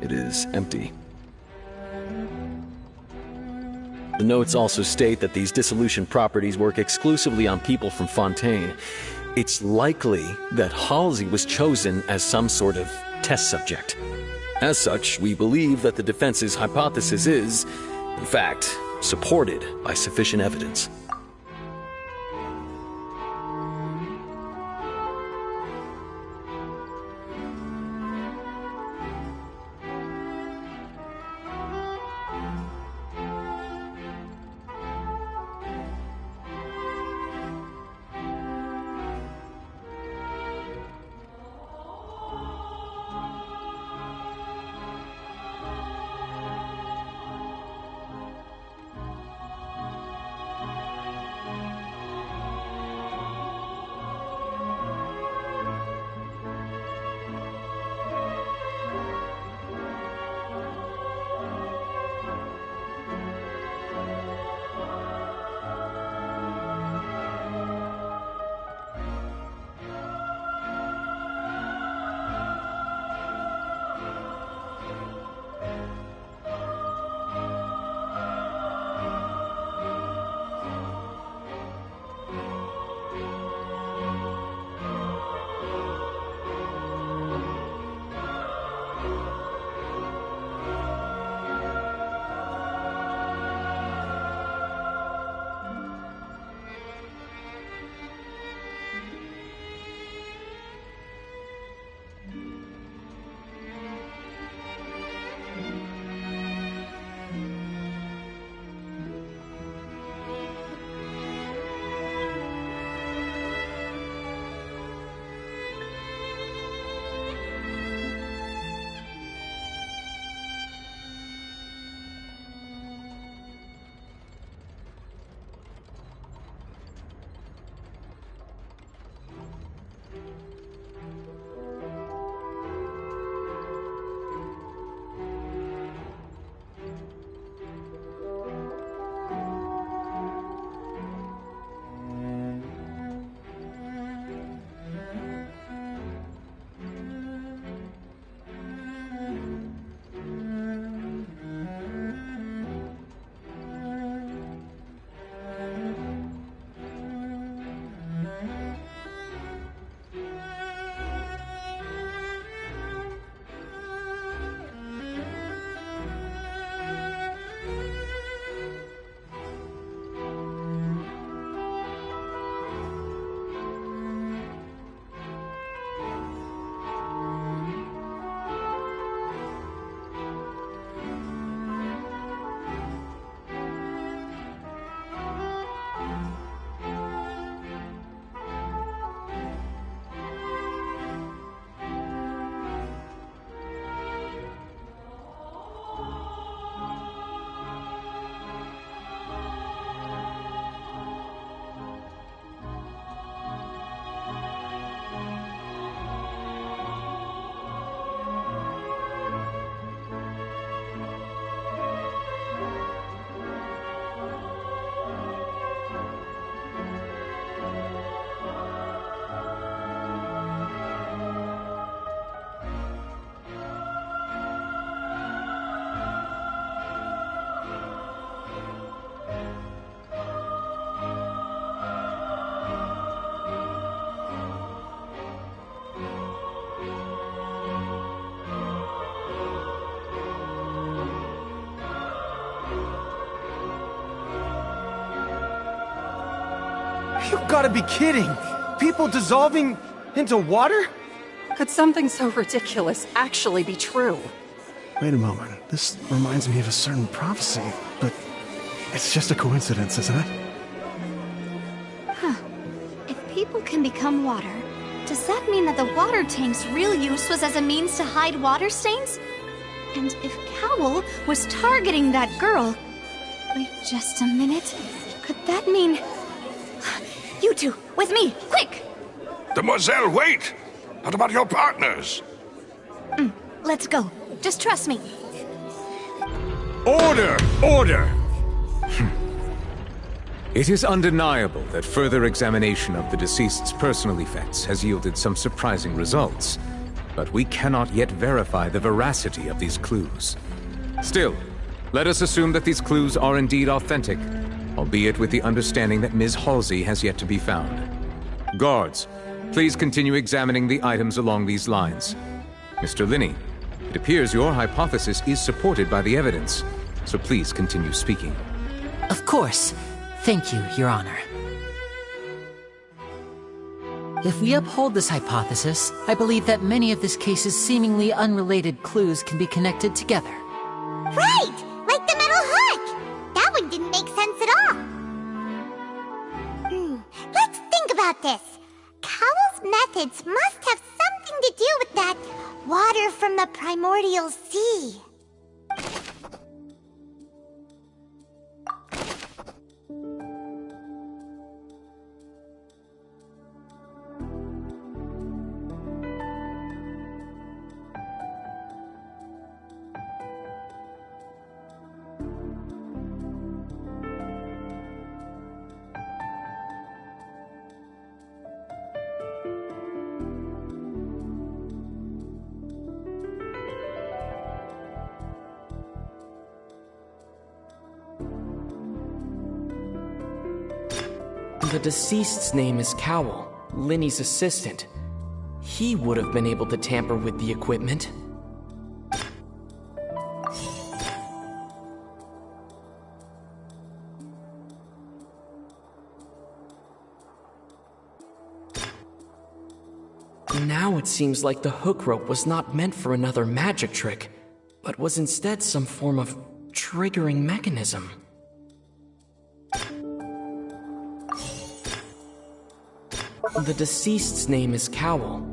It is empty. The notes also state that these dissolution properties work exclusively on people from Fontaine. It's likely that Halsey was chosen as some sort of test subject. As such, we believe that the defense's hypothesis is, in fact, supported by sufficient evidence. You've gotta be kidding! People dissolving into water? Could something so ridiculous actually be true? Wait a moment. This reminds me of a certain prophecy, but it's just a coincidence, isn't it? Huh. If people can become water, does that mean that the water tank's real use was as a means to hide water stains? And if Cowl was targeting that girl... Wait just a minute. Could that mean... You two, with me, quick! Demoiselle, wait! What about your partners? Let's go. Just trust me. Order! Order! It is undeniable that further examination of the deceased's personal effects has yielded some surprising results, but we cannot yet verify the veracity of these clues. Still, let us assume that these clues are indeed authentic, albeit with the understanding that Ms. Halsey has yet to be found. Guards, please continue examining the items along these lines. Mr. Linney, It appears your hypothesis is supported by the evidence, so please continue speaking. Of course. Thank you, Your Honor. If we uphold this hypothesis, I believe that many of this case's seemingly unrelated clues can be connected together. Right! Like the metal hook! That one didn't make sense at all. Let's think about this. Cowell's methods must have something to do with that water from the primordial sea. The deceased's name is Cowell, Linny's assistant. He would have been able to tamper with the equipment. Now it seems like the hook rope was not meant for another magic trick, but was instead some form of triggering mechanism. The deceased's name is Cowell.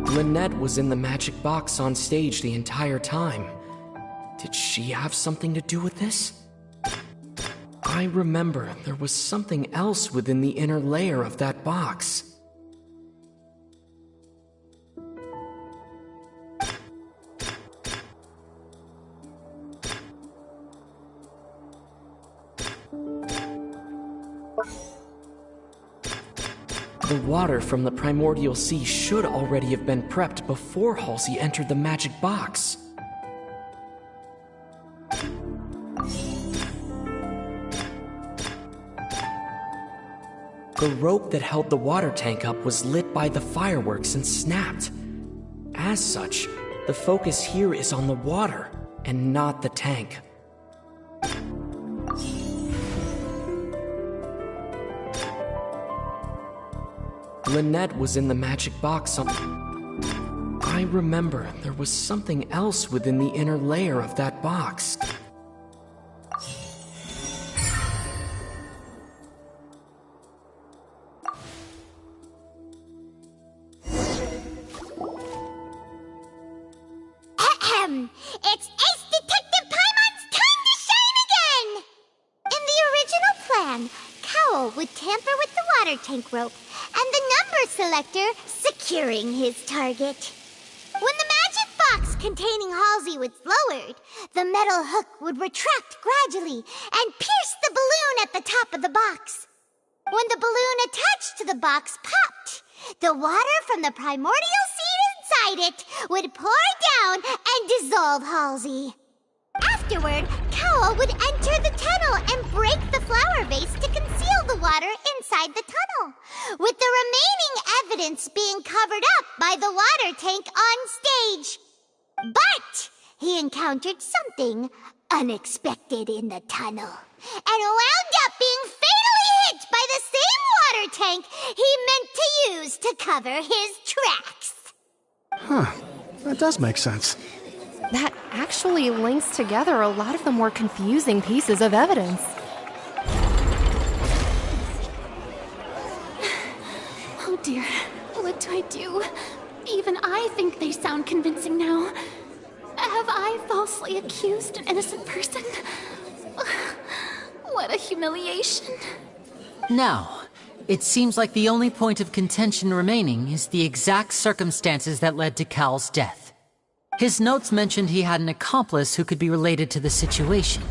Lynette was in the magic box on stage the entire time. Did she have something to do with this? I remember there was something else within the inner layer of that box. The water from the primordial sea should already have been prepped before Halsey entered the magic box. The rope that held the water tank up was lit by the fireworks and snapped. As such, the focus here is on the water and not the tank. Lynette was in the magic box on... I remember there was something else within the inner layer of that box. It's Ace Detective Paimon's time to shine again! In the original plan, Cowell would tamper with the water tank rope and the number selector securing his target. When the magic box containing Halsey was lowered, the metal hook would retract gradually and pierce the balloon at the top of the box. When the balloon attached to the box popped, the water from the primordial seed inside it would pour down and dissolve Halsey. Afterward, Cowell would enter the tunnel and break the flower vase to conceal the water inside the tunnel, with the remaining evidence being covered up by the water tank on stage. But he encountered something unexpected in the tunnel, and wound up being fatally hit by the same water tank he meant to use to cover his tracks. Huh. That does make sense. That actually links together a lot of the more confusing pieces of evidence. Oh dear, what do I do? Even I think they sound convincing now. Have I falsely accused an innocent person? What a humiliation. Now, it seems like the only point of contention remaining is the exact circumstances that led to Cal's death. His notes mentioned he had an accomplice who could be related to the situation.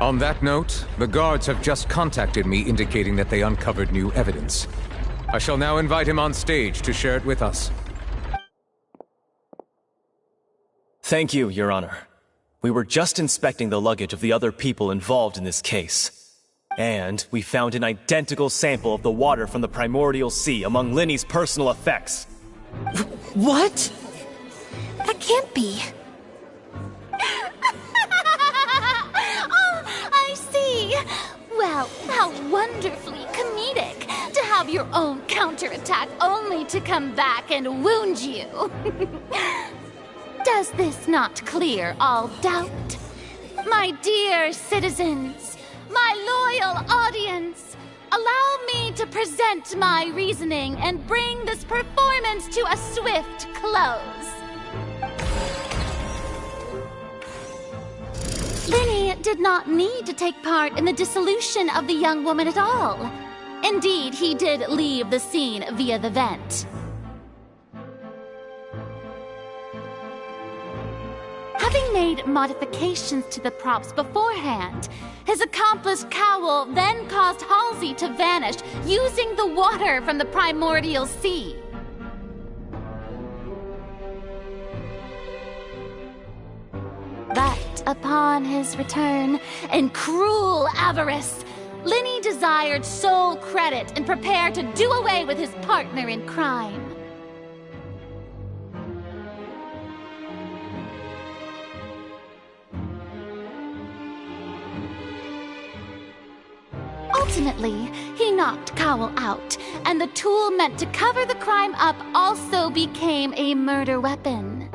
On that note, the guards have just contacted me indicating that they uncovered new evidence. I shall now invite him on stage to share it with us. Thank you, Your Honor. We were just inspecting the luggage of the other people involved in this case. And we found an identical sample of the water from the primordial sea among Linny's personal effects. What? That can't be. Oh, I see. Well, how wonderfully comedic to have your own counterattack only to come back and wound you. Does this not clear all doubt? My dear citizens, my loyal audience, allow me to present my reasoning and bring this performance to a swift close. Linny did not need to take part in the dissolution of the young woman at all. Indeed, he did leave the scene via the vent. Having made modifications to the props beforehand, his accomplice Cowell then caused Halsey to vanish using the water from the primordial sea. But upon his return, in cruel avarice, Linny desired sole credit and prepared to do away with his partner in crime. Ultimately, he knocked Cowell out, and the tool meant to cover the crime up also became a murder weapon.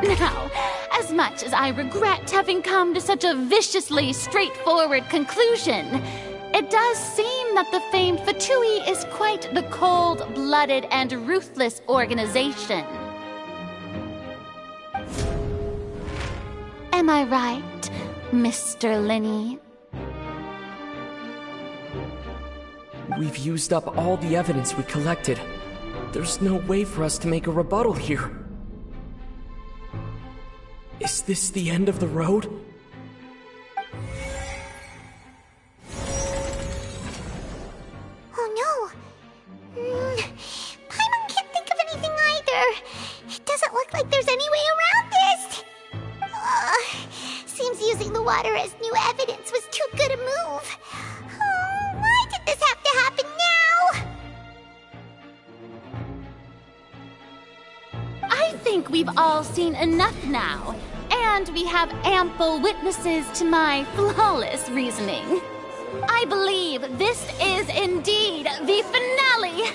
Now, as much as I regret having come to such a viciously straightforward conclusion, it does seem that the famed Fatui is quite the cold-blooded and ruthless organization. Am I right, Mr. Linny? We've used up all the evidence we collected. There's no way for us to make a rebuttal here. Is this the end of the road? Oh no! Paimon can't think of anything either. It doesn't look like there's any way around this. Seems using the water as new evidence was too good a move. Oh, why did this have to happen now? I think we've all seen enough now, and we have ample witnesses to my flawless reasoning. I believe this is indeed the finale.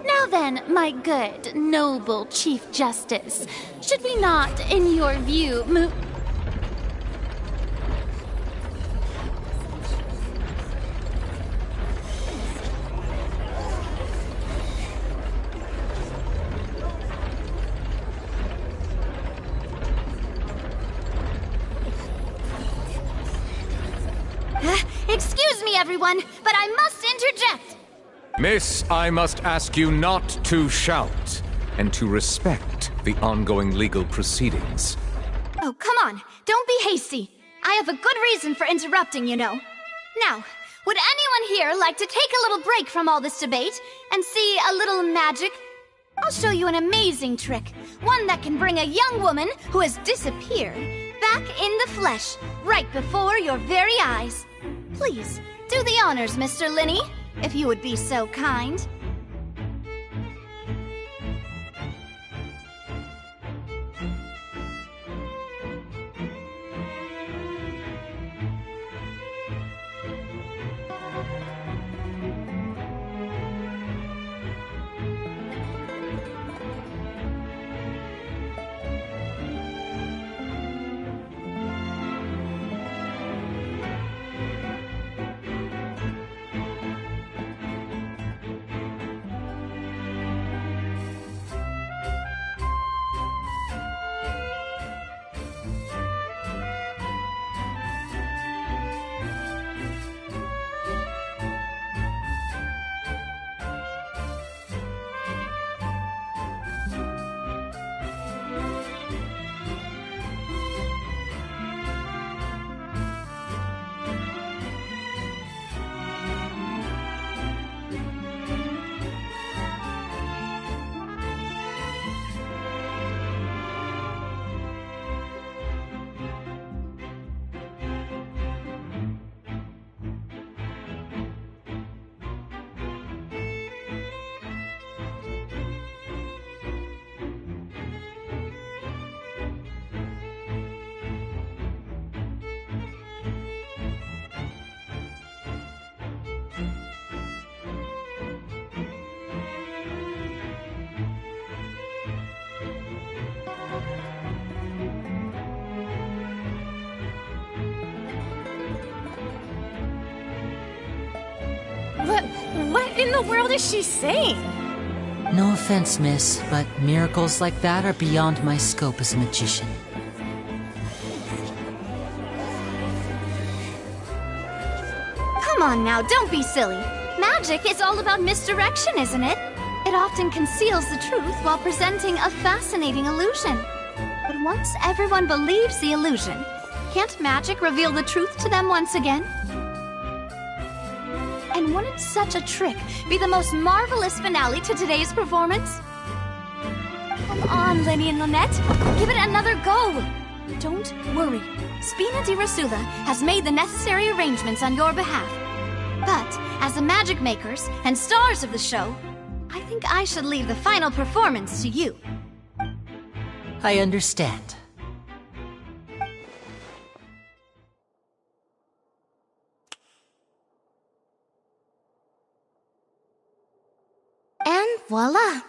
Now then, my good, noble Chief Justice, should we not, in your view, move... Excuse me, everyone, but I must interject. Miss, I must ask you not to shout, and to respect the ongoing legal proceedings. Oh, come on. Don't be hasty. I have a good reason for interrupting, you know. Now, would anyone here like to take a little break from all this debate and see a little magic? I'll show you an amazing trick. One that can bring a young woman who has disappeared back in the flesh, right before your very eyes. Please, do the honors, Mr. Linny, if you would be so kind. in the world is she saying? No offense, miss, but miracles like that are beyond my scope as a magician. Come on now, don't be silly. Magic is all about misdirection, isn't it? It often conceals the truth while presenting a fascinating illusion. But once everyone believes the illusion, can't magic reveal the truth to them once again? And wouldn't such a trick be the most marvelous finale to today's performance? Come on, Lenny and Lynette, give it another go. Don't worry, Spina di Rasula has made the necessary arrangements on your behalf. But as the magic makers and stars of the show, I think I should leave the final performance to you. I understand. And voila!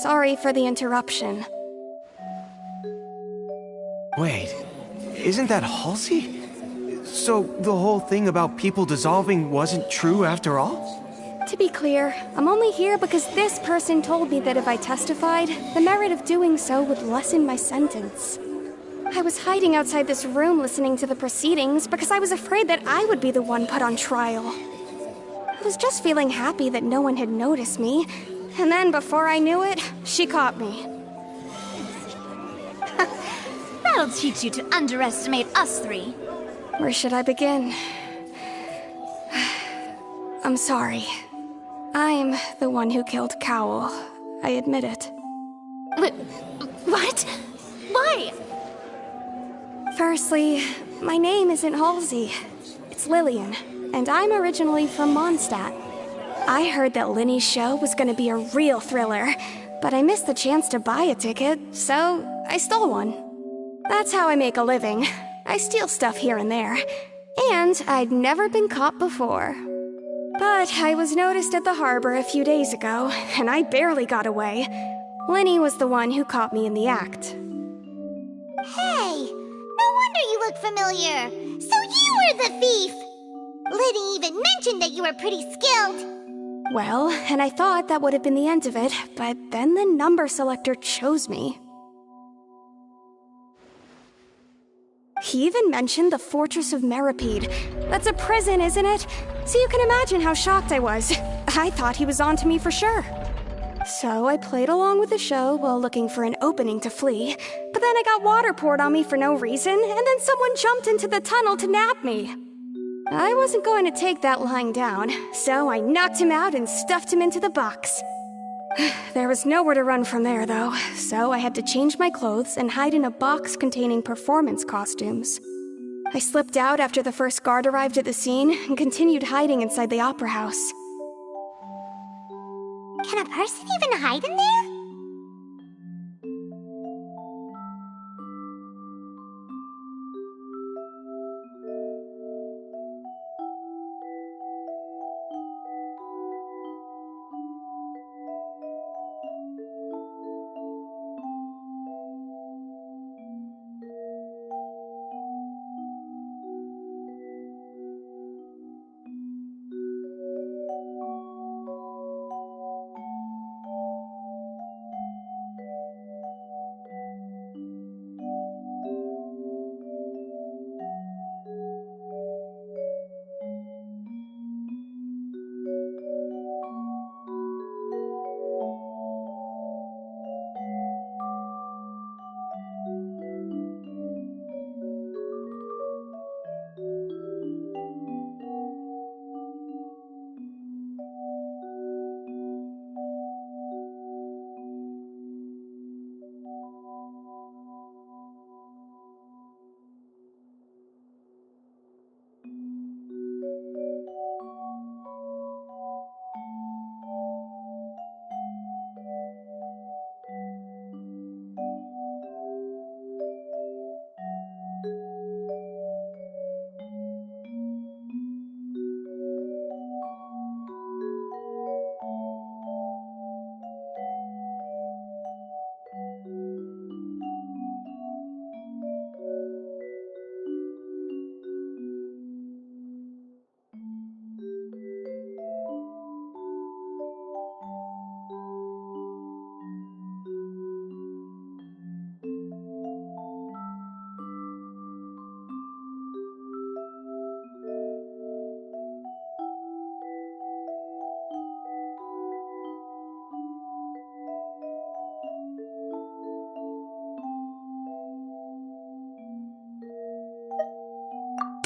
Sorry for the interruption. Wait, isn't that Halsey? So the whole thing about people dissolving wasn't true after all? To be clear, I'm only here because this person told me that if I testified, the merit of doing so would lessen my sentence. I was hiding outside this room listening to the proceedings because I was afraid that I would be the one put on trial. I was just feeling happy that no one had noticed me, and then before I knew it, she caught me. That'll teach you to underestimate us three. Where should I begin? I'm sorry. I'm the one who killed Cowell. I admit it. What? Why? Firstly, my name isn't Halsey. It's Lillian, and I'm originally from Mondstadt. I heard that Linny's show was gonna be a real thriller, but I missed the chance to buy a ticket, so I stole one. That's how I make a living. I steal stuff here and there, and I'd never been caught before. But I was noticed at the harbor a few days ago, and I barely got away. Linny was the one who caught me in the act. Hey, no wonder you look familiar. So you were the thief! Liddy even mentioned that you were pretty skilled. Well, and I thought that would have been the end of it, but then the number selector chose me. He even mentioned the Fortress of Meripede. That's a prison, isn't it? So you can imagine how shocked I was. I thought he was onto me for sure. So I played along with the show while looking for an opening to flee, but then I got water poured on me for no reason, and then someone jumped into the tunnel to nab me. I wasn't going to take that lying down, so I knocked him out and stuffed him into the box. There was nowhere to run from there, though, so I had to change my clothes and hide in a box containing performance costumes. I slipped out after the first guard arrived at the scene and continued hiding inside the opera house. Can a person even hide in there?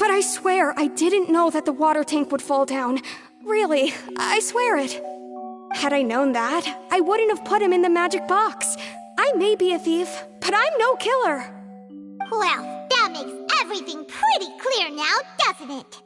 But I swear I didn't know that the water tank would fall down. Really, I swear it. Had I known that, I wouldn't have put him in the magic box. I may be a thief, but I'm no killer. Well, that makes everything pretty clear now, doesn't it?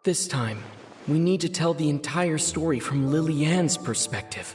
This time, we need to tell the entire story from Lily Ann's perspective.